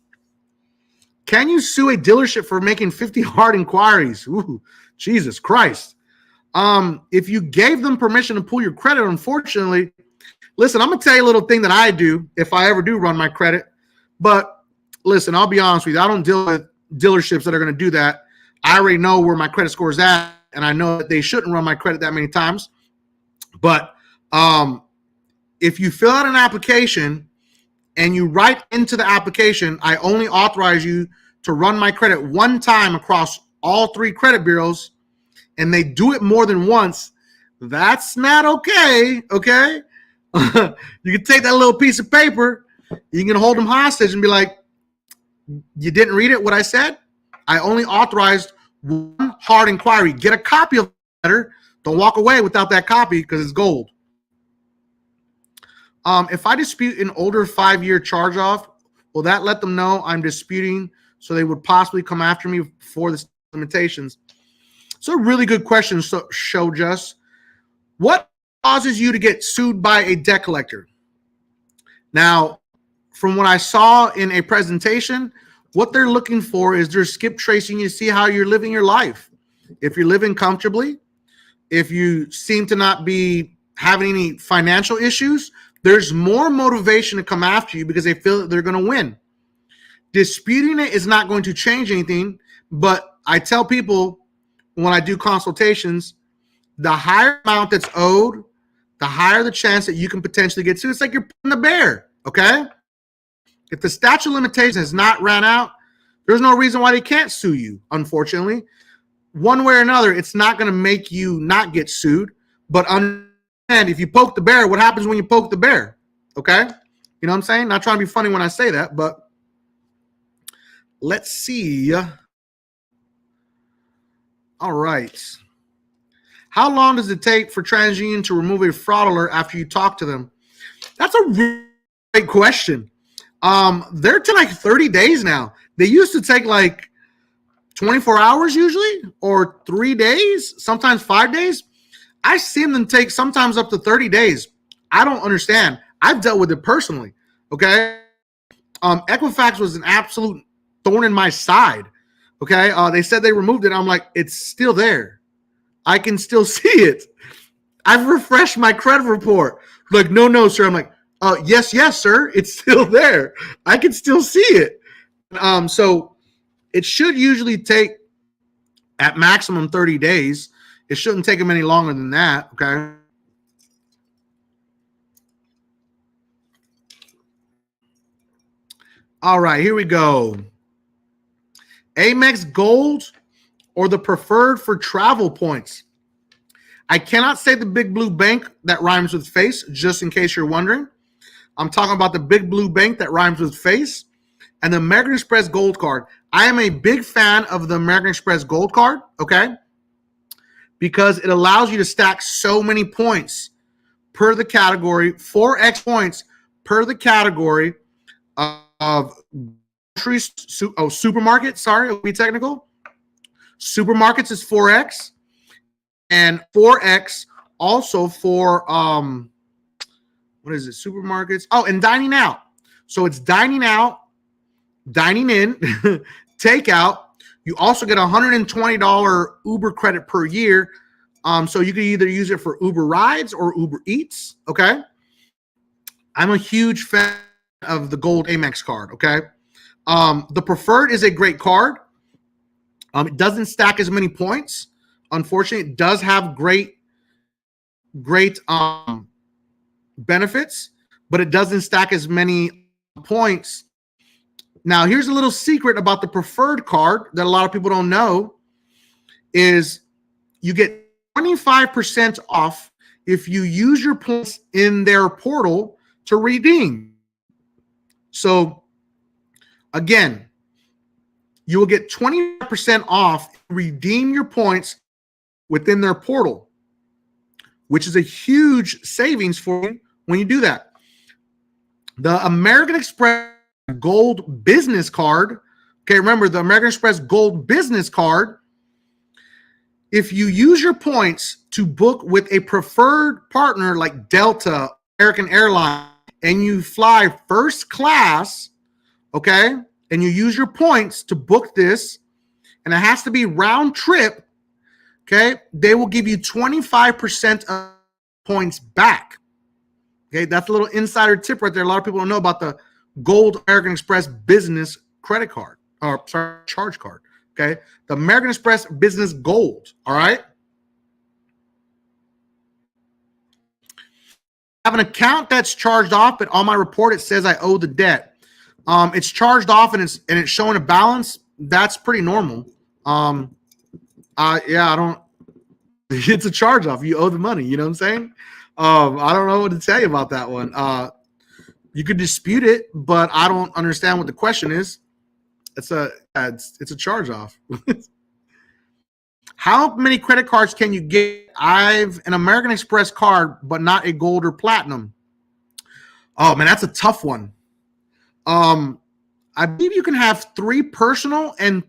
Can you sue a dealership for making 50 hard inquiries? Ooh, Jesus Christ. If you gave them permission to pull your credit, unfortunately, listen, I'm going to tell you a little thing that I do if I ever do run my credit. But listen, I'll be honest with you. I don't deal with dealerships that are going to do that. I already know where my credit score is at, and I know that they shouldn't run my credit that many times. But if you fill out an application and you write into the application, I only authorize you to run my credit one time across all 3 credit bureaus, and they do it more than once, that's not okay, okay? You can take that little piece of paper, you can hold them hostage and be like, you didn't read it, what I said? I only authorized one hard inquiry. Get a copy of the letter. Don't walk away without that copy because it's gold. If I dispute an older 5-year charge-off, will that let them know I'm disputing so they would possibly come after me for the limitations? It's a really good question, Show Just. What causes you to get sued by a debt collector? Now, from what I saw in a presentation, what they're looking for is they're skip tracing you to see how you're living your life. If you're living comfortably, if you seem to not be having any financial issues, there's more motivation to come after you because they feel that they're going to win. Disputing it is not going to change anything, but I tell people when I do consultations, the higher amount that's owed, the higher the chance that you can potentially get sued. It's like you're putting a bear, okay? If the statute of limitations has not ran out, there's no reason why they can't sue you, unfortunately. One way or another, it's not going to make you not get sued, but if you poke the bear, what happens when you poke the bear? Okay? You know what I'm saying? Not trying to be funny when I say that, but let's see. All right. How long does it take for TransUnion to remove a fraud alert after you talk to them? That's a really great question. They're to like 30 days now. They used to take like 24 hours usually, or 3 days, sometimes 5 days. I've seen them take sometimes up to 30 days. I don't understand. I've dealt with it personally, okay? Equifax was an absolute thorn in my side, okay? They said they removed it. I'm like, it's still there. I can still see it. I've refreshed my credit report. Like, no, sir. I'm like, yes, sir. It's still there. I can still see it. So it should usually take at maximum 30 days. It shouldn't take them any longer than that, okay? All right, here we go. Amex Gold or the preferred for travel points? I cannot say the Big Blue Bank that rhymes with face, just in case you're wondering. I'm talking about the Big Blue Bank that rhymes with face and the American Express Gold Card. I am a big fan of the American Express Gold Card, okay? Because it allows you to stack so many points per the category, 4x points per the category of supermarkets. Sorry, it'll be technical. Supermarkets is 4x, and 4x also for what is it? Supermarkets. Oh, and dining out. So it's dining out, dining in, takeout. You also get $120 Uber credit per year. So you can either use it for Uber rides or Uber Eats. Okay. I'm a huge fan of the Gold Amex card. Okay. The preferred is a great card. It doesn't stack as many points. unfortunately, it does have great benefits, but it doesn't stack as many points. Now, here's a little secret about the preferred card that a lot of people don't know is you get 25% off if you use your points in their portal to redeem. So again, you will get 20% off, redeem your points within their portal, which is a huge savings for you when you do that. The American Express Gold Business Card, okay, remember the American Express Gold Business Card, if you use your points to book with a preferred partner like Delta, American Airlines, and you fly first class, okay, and you use your points to book this, and it has to be round trip, okay, they will give you 25% of points back. Okay, that's a little insider tip right there. A lot of people don't know about the Gold American Express Business Credit Card, or sorry, charge card. Okay, the American Express Business Gold. All right. I have an account that's charged off, but on my report it says I owe the debt. It's charged off and it's showing a balance. That's pretty normal. Yeah, I don't. It's a charge off. You owe the money. You know what I'm saying? I don't know what to tell you about that one. You could dispute it, but I don't understand what the question is. It's a charge off. How many credit cards can you get? I've an American Express card, but not a gold or platinum. Oh man, that's a tough one. I believe you can have 3 personal and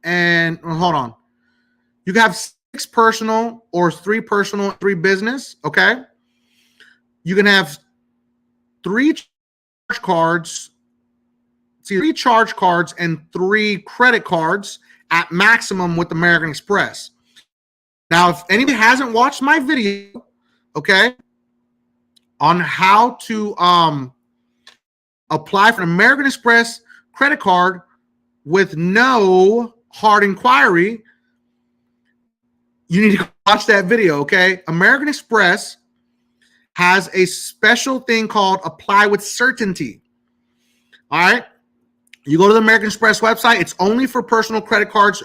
hold on. You can have 6 personal or 3 personal, 3 business. Okay. You can have 3 charge cards. 3 charge cards and 3 credit cards at maximum with American Express. Now, if anybody hasn't watched my video, okay, on how to apply for an American Express credit card with no hard inquiry, you need to watch that video, okay? American Express has a special thing called Apply with Certainty. All right? You go to the American Express website. It's only for personal credit cards,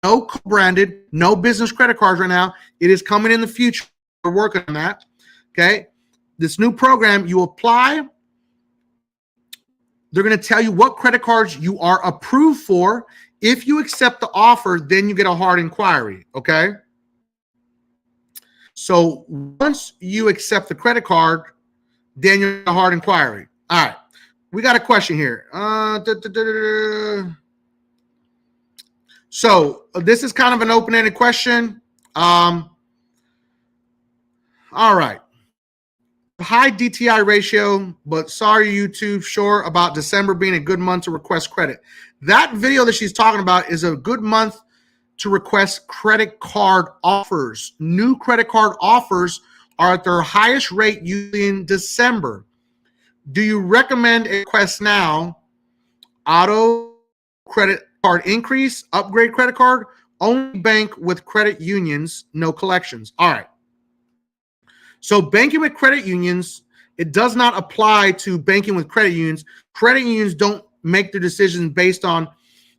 no co-branded, no business credit cards right now. It is coming in the future. We're working on that. Okay. This new program, you apply. They're going to tell you what credit cards you are approved for. If you accept the offer, then you get a hard inquiry. Okay. So once you accept the credit card, then you get a hard inquiry. All right. We got a question here. So this is kind of an open-ended question. All right. High DTI ratio, but sorry, YouTube, sure about December being a good month to request credit. That video that she's talking about is a good month to request credit card offers. New credit card offers are at their highest rate usually in December. Do you recommend a request now? Auto credit card increase, upgrade credit card, only bank with credit unions, no collections. All right. So banking with credit unions, it does not apply to banking with credit unions. Credit unions don't make their decisions based on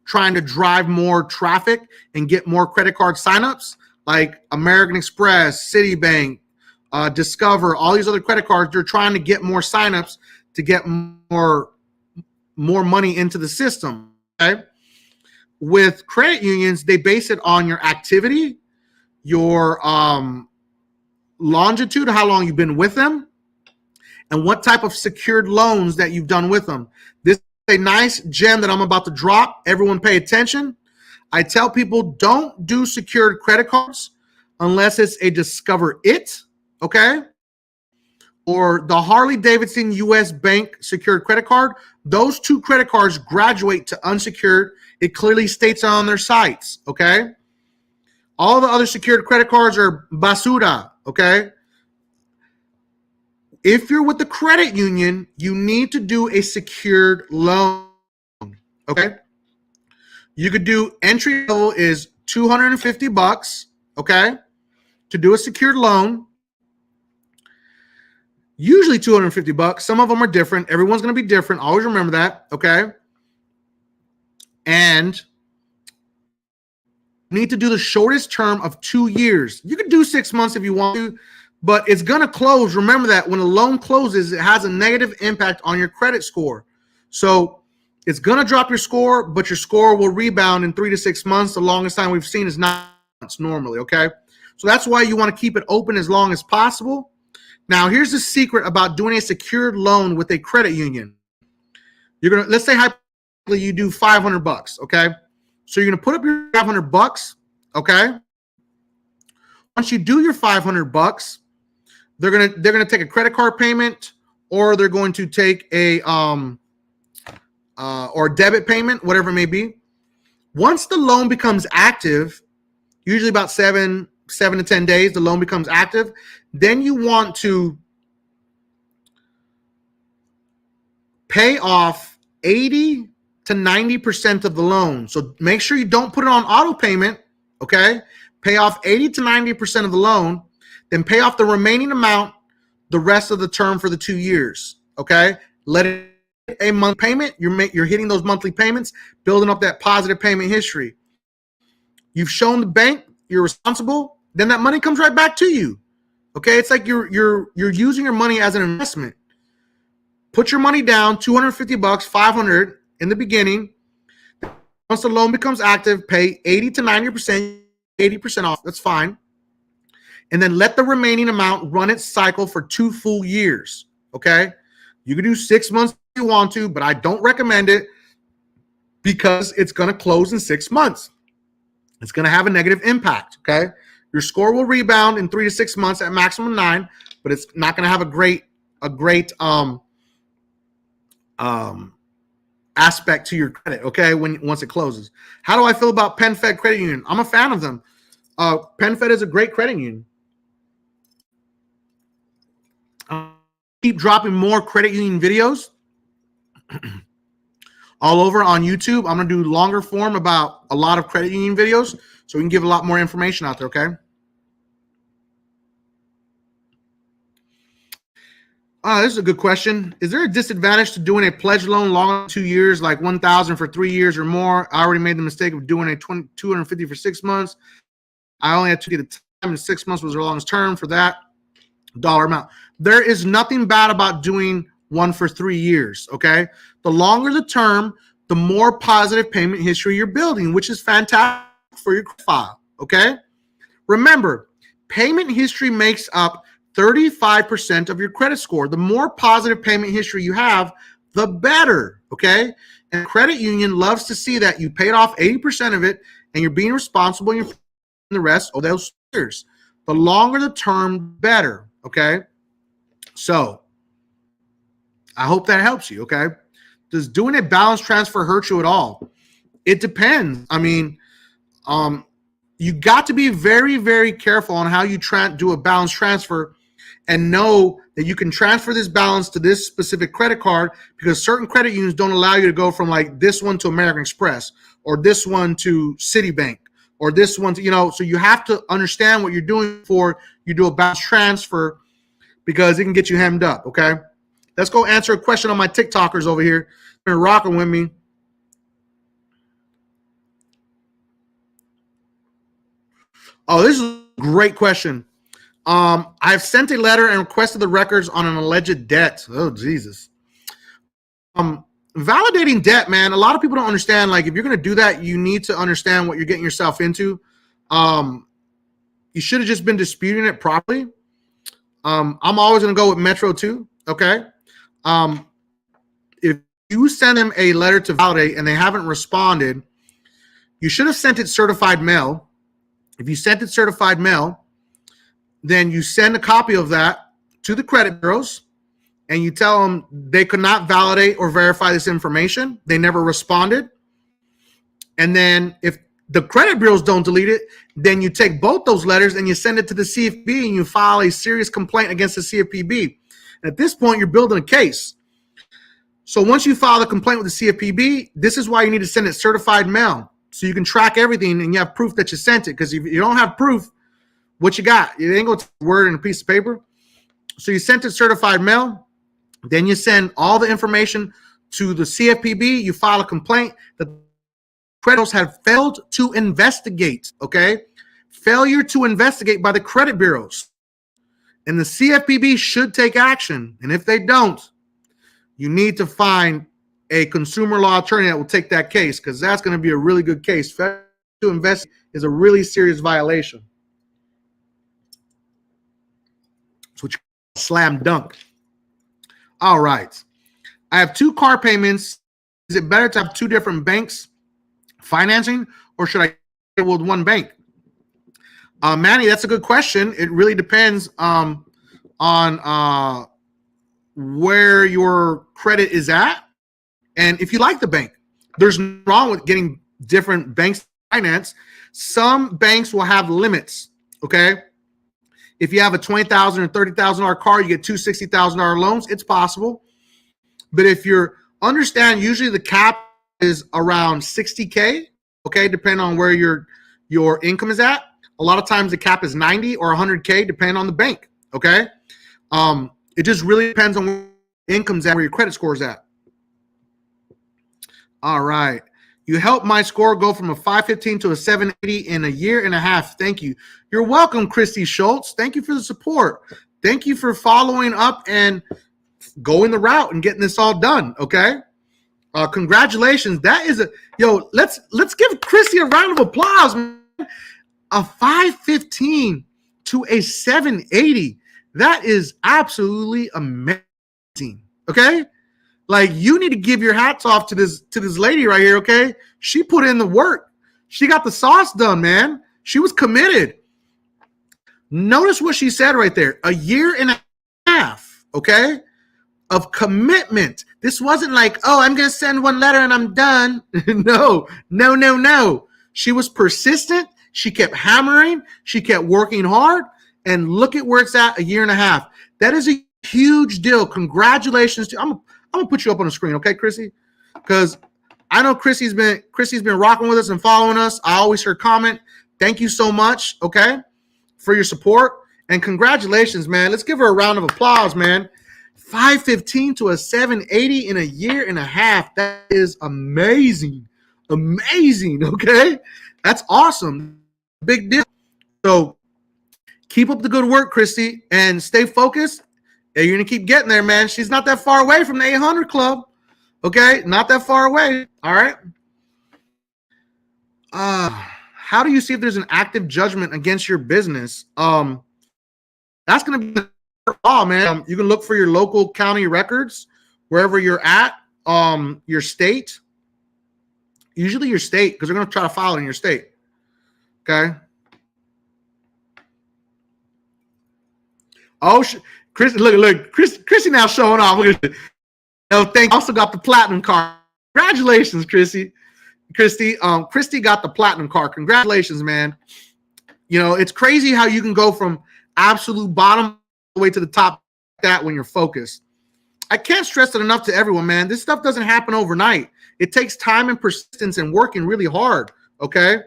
trying to drive more traffic and get more credit card signups like American Express, Citibank, Discover, all these other credit cards. They're trying to get more signups to get more money into the system. Okay. With credit unions, they base it on your activity, your longitude, how long you've been with them, and what type of secured loans that you've done with them. This is a nice gem that I'm about to drop. Everyone pay attention. I tell people don't do secured credit cards unless it's a Discover It, okay? Or the Harley Davidson US Bank secured credit card. Those 2 credit cards graduate to unsecured. It clearly states on their sites, okay? All the other secured credit cards are basura, okay? If you're with the credit union, you need to do a secured loan, okay? You could do entry level is $250, okay, to do a secured loan. Usually $250. Some of them are different. Everyone's going to be different. Always remember that, okay? And you need to do the shortest term of 2 years. You can do 6 months if you want to, but it's going to close. Remember that when a loan closes, it has a negative impact on your credit score. So it's going to drop your score, but your score will rebound in 3 to 6 months. The longest time we've seen is 9 months normally, okay? So that's why you want to keep it open as long as possible. Now, here's the secret about doing a secured loan with a credit union. You're going to, let's say hypothetically you do $500, okay? So you're going to put up your $500, okay? Once you do your $500, they're going to take a credit card payment, or they're going to take a or debit payment, whatever it may be. Once the loan becomes active, usually about 7 to 10 days, the loan becomes active. Then you want to pay off 80 to 90% of the loan. So make sure you don't put it on auto payment, okay? Pay off 80 to 90% of the loan, then pay off the remaining amount the rest of the term for the 2 years, okay? Let it a month payment. You're hitting those monthly payments, building up that positive payment history. You've shown the bank you're responsible, then that money comes right back to you. Okay, it's like you're using your money as an investment. Put your money down, $250, 500 in the beginning. Once the loan becomes active, pay 80 to 90%, 80% off. That's fine. And then let the remaining amount run its cycle for 2 full years. Okay, you can do 6 months if you want to, but I don't recommend it because it's going to close in 6 months. It's going to have a negative impact. Okay. Your score will rebound in 3 to 6 months at maximum 9, but it's not going to have a great aspect to your credit. Okay, once it closes. How do I feel about PenFed Credit Union? I'm a fan of them. PenFed is a great credit union. Keep dropping more credit union videos all over on YouTube. I'm going to do longer form about a lot of credit union videos so we can give a lot more information out there. Okay. This is a good question. Is there a disadvantage to doing a pledge loan longer than 2 years, like $1,000 for 3 years or more? I already made the mistake of doing a $250 for 6 months. I only had to get a time, and 6 months was the longest term for that dollar amount. There is nothing bad about doing one for 3 years. Okay. The longer the term, the more positive payment history you're building, which is fantastic for your file. Okay. Remember, payment history makes up 35% of your credit score. The more positive payment history you have, the better, okay? And credit union loves to see that you paid off 80% of it and you're being responsible and you're the rest of those years. The longer the term, better, okay? So I hope that helps you, okay? Does doing a balance transfer hurt you at all? It depends. I mean, you got to be very, very careful on how you do a balance transfer and know that you can transfer this balance to this specific credit card, because certain credit unions don't allow you to go from like this one to American Express or this one to Citibank or this one to, so you have to understand what you're doing before you do a balance transfer, because it can get you hemmed up, okay? Let's go answer a question on my TikTokers over here. They're rocking with me. Oh, this is a great question. I've sent a letter and requested the records on an alleged debt. Oh, Jesus. Validating debt, man. A lot of people don't understand. Like, if you're going to do that, you need to understand what you're getting yourself into. You should have just been disputing it properly. I'm always going to go with Metro too. Okay. If you send them a letter to validate and they haven't responded, you should have sent it certified mail. If you sent it certified mail, then you send a copy of that to the credit bureaus and you tell them they could not validate or verify this information. They never responded. And then if the credit bureaus don't delete it, then you take both those letters and you send it to the CFPB and you file a serious complaint against the CFPB. And at this point, you're building a case. So once you file the complaint with the CFPB, this is why you need to send it certified mail. so you can track everything and you have proof that you sent it. Because if you don't have proof, what you got? It ain't going to word in a piece of paper. So you sent it certified mail. Then you send all the information to the CFPB. You file a complaint that creditors have failed to investigate. Okay, failure to investigate by the credit bureaus, and the CFPB should take action. And if they don't, you need to find a consumer law attorney that will take that case, because that's going to be a really good case. Failure to investigate is a really serious violation. It's what you call a slam dunk. All right. I have 2 car payments. Is it better to have 2 different banks financing, or should I go with one bank? Manny, that's a good question. It really depends on where your credit is at, and if you like the bank. There's nothing wrong with getting different banks to finance. Some banks will have limits, okay? If you have a $20,000 or $30,000 car, you get 2 $60,000 loans. It's possible. But if you're understand, usually the cap is around $60K, okay, depending on where your income is at. A lot of times the cap is $90 or $100K, depending on the bank, okay? It just really depends on where your income's at, where your credit score is at. All right. You helped my score go from a 515 to a 780 in a year and a half. Thank you. You're welcome, Christy Schultz. Thank you for the support. Thank you for following up and going the route and getting this all done, okay? Congratulations. That is let's give Christy a round of applause, man. A 515 to a 780. That is absolutely amazing, okay? Like, you need to give your hats off to this lady right here, okay? She put in the work. She got the sauce done, man. She was committed. Notice what she said right there. A year and a half, okay, of commitment. This wasn't like, oh, I'm going to send one letter and I'm done. No. She was persistent. She kept hammering. She kept working hard. And look at where it's at, a year and a half. That is a huge deal. Congratulations to I'm gonna put you up on the screen, okay, Chrissy? Because I know Chrissy's been rocking with us and following us. I always hear comment. Thank you so much, okay, for your support. And congratulations, man. Let's give her a round of applause, man. 515 to a 780 in a year and a half. That is amazing. Amazing, okay? That's awesome. Big deal. So keep up the good work, Christy, and stay focused. And you're going to keep getting there, man. She's not that far away from the 800 club. Okay? Not that far away. All right? How do you see if there's an active judgment against your business? That's going to be the law, man. You can look for your local county records, wherever you're at, your state. Usually your state, because they're going to try to file it in your state. Okay? Oh, Chris, look, Chrissy now showing off. Look at thank you. Also got the platinum card. Congratulations, Chrissy. Christy got the platinum card. Congratulations, man. You know, it's crazy how you can go from absolute bottom all the way to the top like that when you're focused. I can't stress it enough to everyone, man. This stuff doesn't happen overnight. It takes time and persistence and working really hard, okay?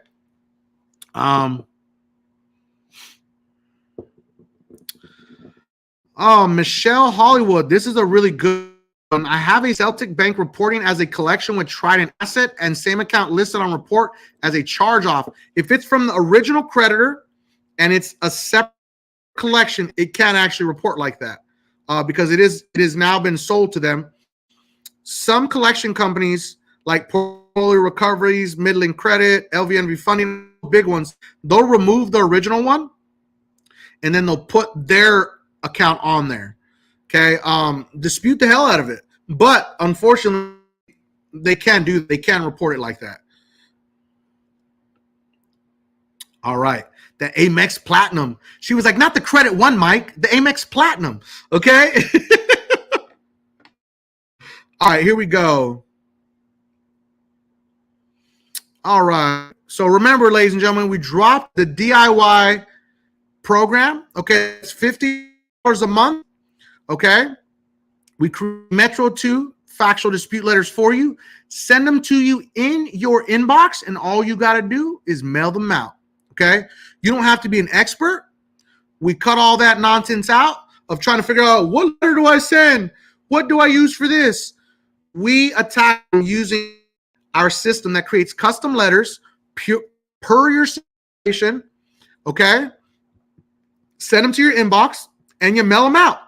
Oh, Michelle Hollywood, this is a really good one. I have a Celtic Bank reporting as a collection with Trident asset and same account listed on report as a charge-off. If it's from the original creditor and it's a separate collection, it can't actually report like that because it is now been sold to them. Some collection companies like Portfolio Recoveries, Midland Credit, LVNV Funding, big ones, they'll remove the original one and then they'll put their account on there. Okay. Dispute the hell out of it. But unfortunately, they can report it like that. All right. The Amex Platinum. She was like, not the credit one, Mike, the Amex Platinum. Okay. All right, here we go. All right. So remember, ladies and gentlemen, we dropped the DIY program. Okay. It's $50 a month. Okay. We create Metro 2 factual dispute letters for you, send them to you in your inbox, and all you got to do is mail them out, okay? You don't have to be an expert. We cut all that nonsense out of trying to figure out, what letter do I send? What do I use for this? We attack them using our system that creates custom letters per your situation, okay? Send them to your inbox, and you mail them out.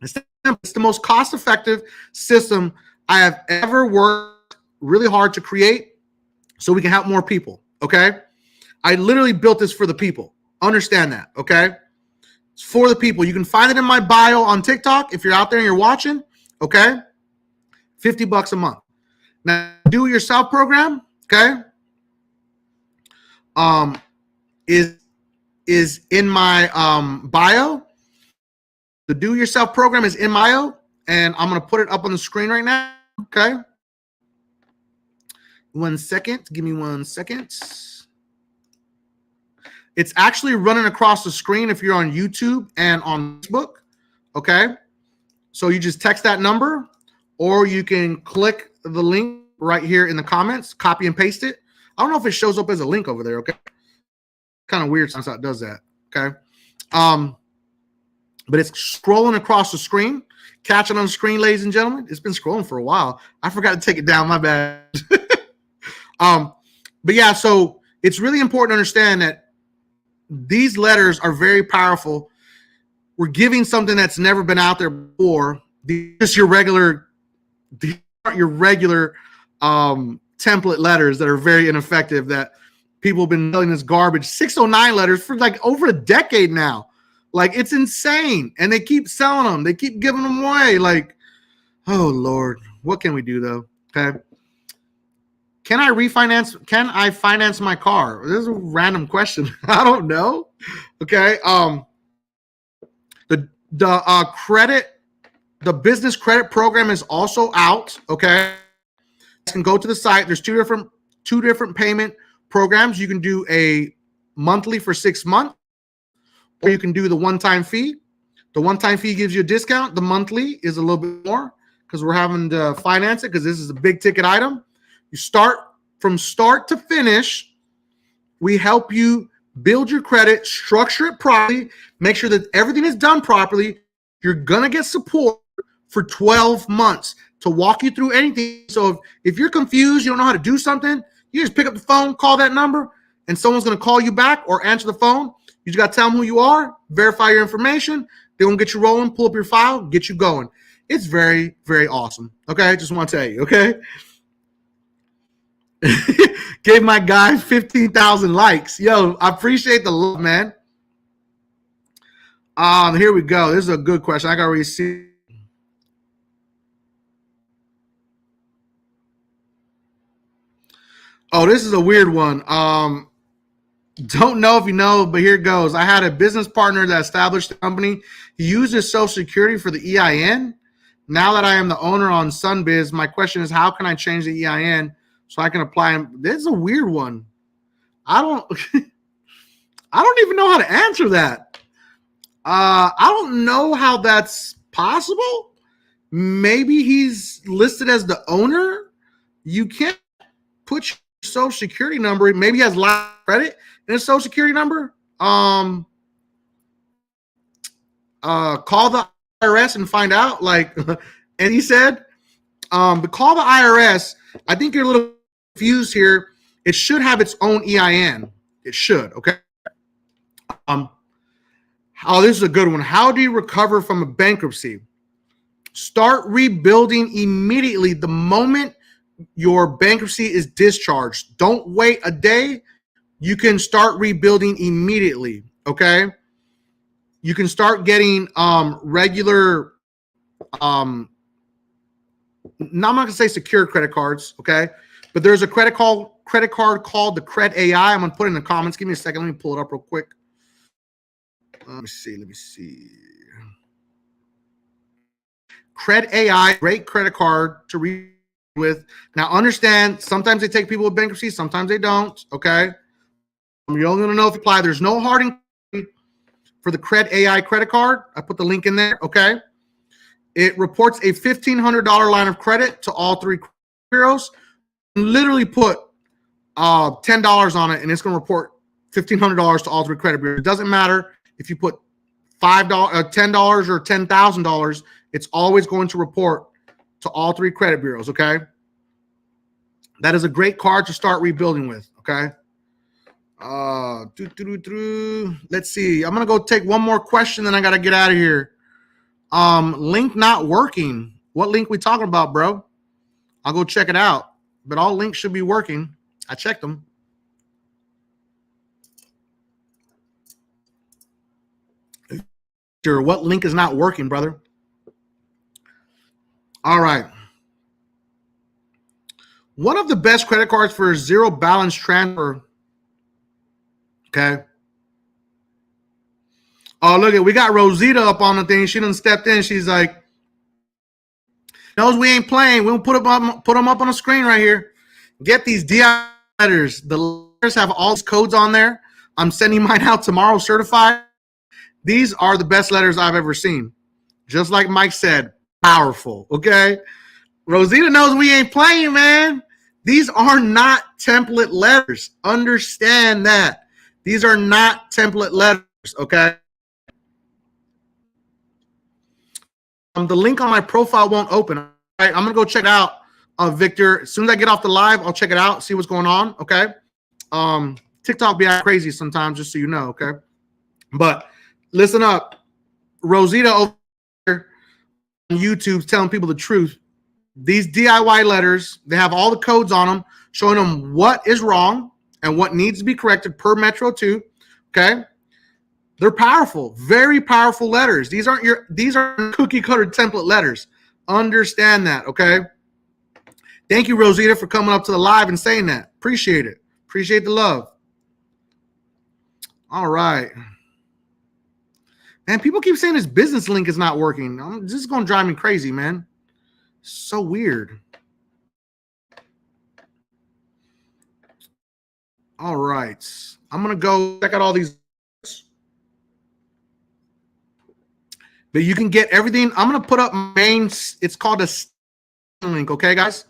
It's the most cost-effective system I have ever worked really hard to create so we can help more people, okay? I literally built this for the people. Understand that, okay? It's for the people. You can find it in my bio on TikTok if you're out there and you're watching, okay? $50 a month. Now, do-it-yourself program, okay, is in my bio. The do-it-yourself program is in my bio, and I'm going to put it up on the screen right now, okay? 1 second. Give me 1 second. It's actually running across the screen if you're on YouTube and on Facebook, okay? So you just text that number, or you can click the link right here in the comments, copy and paste it. I don't know if it shows up as a link over there, okay? Kind of weird since it does that, okay? But it's scrolling across the screen. Catch it on the screen, ladies and gentlemen. It's been scrolling for a while. I forgot to take it down. My bad. But yeah, so it's really important to understand that these letters are very powerful. We're giving something that's never been out there before. These aren't your regular template letters that are very ineffective that people have been selling this garbage. 609 letters for like over a decade now. Like, it's insane. And they keep selling them. They keep giving them away. Like, oh, Lord. What can we do, though? Okay. Can I refinance? Can I finance my car? This is a random question. I don't know. Okay. The business credit program is also out. Okay. You can go to the site. There's two different payment programs. You can do a monthly for 6 months, or you can do the one-time fee. The one-time fee gives you a discount. The monthly is a little bit more because we're having to finance it because this is a big ticket item. You start from start to finish. We help you build your credit, structure it properly, make sure that everything is done properly. You're going to get support for 12 months to walk you through anything. So if you're confused, you don't know how to do something, you just pick up the phone, call that number, and someone's going to call you back or answer the phone. You just got to tell them who you are, verify your information. They're going to get you rolling, pull up your file, get you going. It's very, very awesome. Okay, I just want to tell you, okay? Gave my guy 15,000 likes. Yo, I appreciate the love, man. Here we go. This is a good question. I got to receive. Oh, this is a weird one. Don't know if you know, but here it goes. I had a business partner that established the company. He used his Social Security for the EIN. Now that I am the owner on Sunbiz, my question is, how can I change the EIN so I can apply? This is a weird one. I don't even know how to answer that. I don't know how that's possible. Maybe he's listed as the owner. You can't put your Social Security number. Maybe he has line of credit in his Social Security number. Call the IRS and find out. Like, and he said, but call the IRS. I think you're a little confused here. It should have its own EIN. It should. Okay. Oh, this is a good one. How do you recover from a bankruptcy? Start rebuilding immediately the moment your bankruptcy is discharged. Don't wait a day. You can start rebuilding immediately. Okay. You can start getting regular, I'm not going to say secure credit cards. Okay. But there's a credit card called the Cred AI. I'm going to put it in the comments. Give me a second. Let me pull it up real quick. Let me see. Cred AI, great credit card to read with. Now, understand, sometimes they take people with bankruptcy, sometimes they don't, okay? You're only going to know if you apply. There's no hard for the Cred AI credit card. I put the link in there, okay? It reports a $1,500 line of credit to all three bureaus. Literally put $10 on it, and it's going to report $1,500 to all three credit bureaus. It doesn't matter if you put $5, $10, or $10,000. It's always going to report to all three credit bureaus. Okay, that is a great card to start rebuilding with. Okay. Let's see. I'm gonna go take one more question, then I gotta get out of here. Link not working. What link we talking about, bro? I'll go check it out. But all links should be working. I checked them. Sure, what link is not working, brother? All right. One of the best credit cards for zero balance transfer. Okay. Oh, look at, we got Rosita up on the thing. She done stepped in. She's like, knows we ain't playing. We'll put them up on the screen right here. Get these DI letters. The letters have all these codes on there. I'm sending mine out tomorrow certified. These are the best letters I've ever seen. Just like Mike said, powerful. Okay. Rosita knows we ain't playing, man. These are not template letters. Understand that. These are not template letters. Okay. The link on my profile won't open. All right, I'm gonna go check it out, Victor. As soon as I get off the live, I'll check it out, see what's going on. Okay. TikTok be crazy sometimes, just so you know. Okay. But listen up, Rosita over here on YouTube's telling people the truth. These DIY letters, they have all the codes on them, showing them what is wrong and what needs to be corrected per Metro 2. Okay. They're powerful, very powerful letters. These aren't cookie cutter template letters. Understand that, okay? Thank you, Rosita, for coming up to the live and saying that. Appreciate it. Appreciate the love. All right. Man, people keep saying this business link is not working. This is going to drive me crazy, man. So weird. All right. I'm going to go check out all these. But you can get everything. I'm going to put up main. It's called a link. Okay, guys?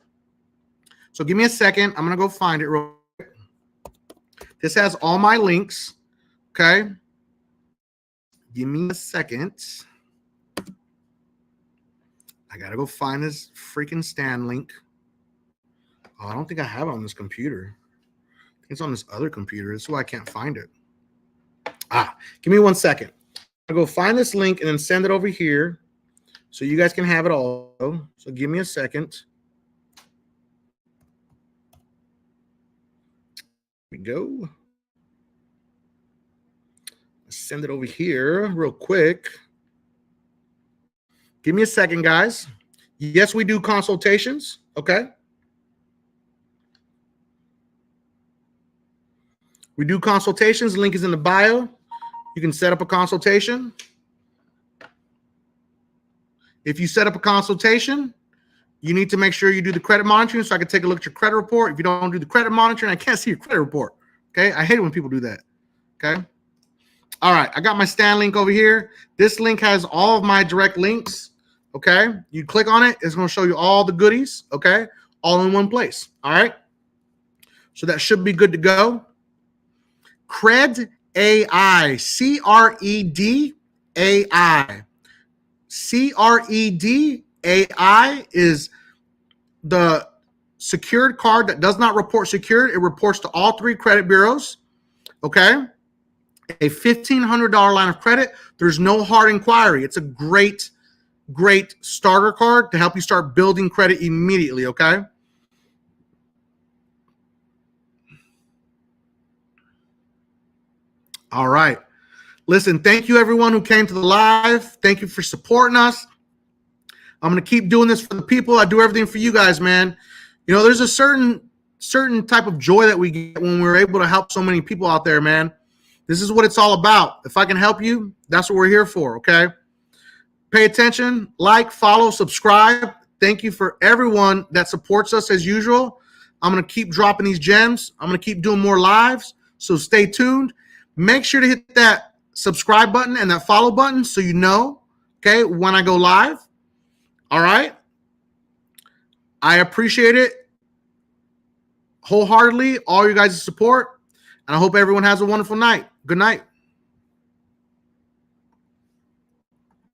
So give me a second. I'm going to go find it real quick. This has all my links. Okay? Give me a second. I got to go find this freaking stand link. Oh, I don't think I have it on this computer. I think it's on this other computer. That's why I can't find it. Give me 1 second. I'll go find this link and then send it over here so you guys can have it all. So give me a second. Here we go. Send it over here real quick. Give me a second, guys. Yes, we do consultations. Okay. We do consultations. Link is in the bio. You can set up a consultation. If you set up a consultation, you need to make sure you do the credit monitoring so I can take a look at your credit report. If you don't do the credit monitoring, I can't see your credit report. Okay. I hate it when people do that. Okay. All right. I got my stand link over here. This link has all of my direct links. Okay. You click on it. It's going to show you all the goodies. Okay. All in one place. All right. So that should be good to go. Cred AI, CRED AI. CRED AI is the secured card that does not report secured. It reports to all three credit bureaus. Okay. A $1,500 line of credit. There's no hard inquiry. It's a great, great starter card to help you start building credit immediately. Okay. All right. Listen, thank you everyone who came to the live. Thank you for supporting us. I'm going to keep doing this for the people. I do everything for you guys, man. You know, there's a certain type of joy that we get when we're able to help so many people out there, man. This is what it's all about. If I can help you, that's what we're here for, okay? Pay attention, like, follow, subscribe. Thank you for everyone that supports us as usual. I'm going to keep dropping these gems. I'm going to keep doing more lives, so stay tuned. Make sure to hit that subscribe button and that follow button so you know, okay, when I go live. All right. I appreciate it wholeheartedly, all you guys' support, and I hope everyone has a wonderful night. Good night.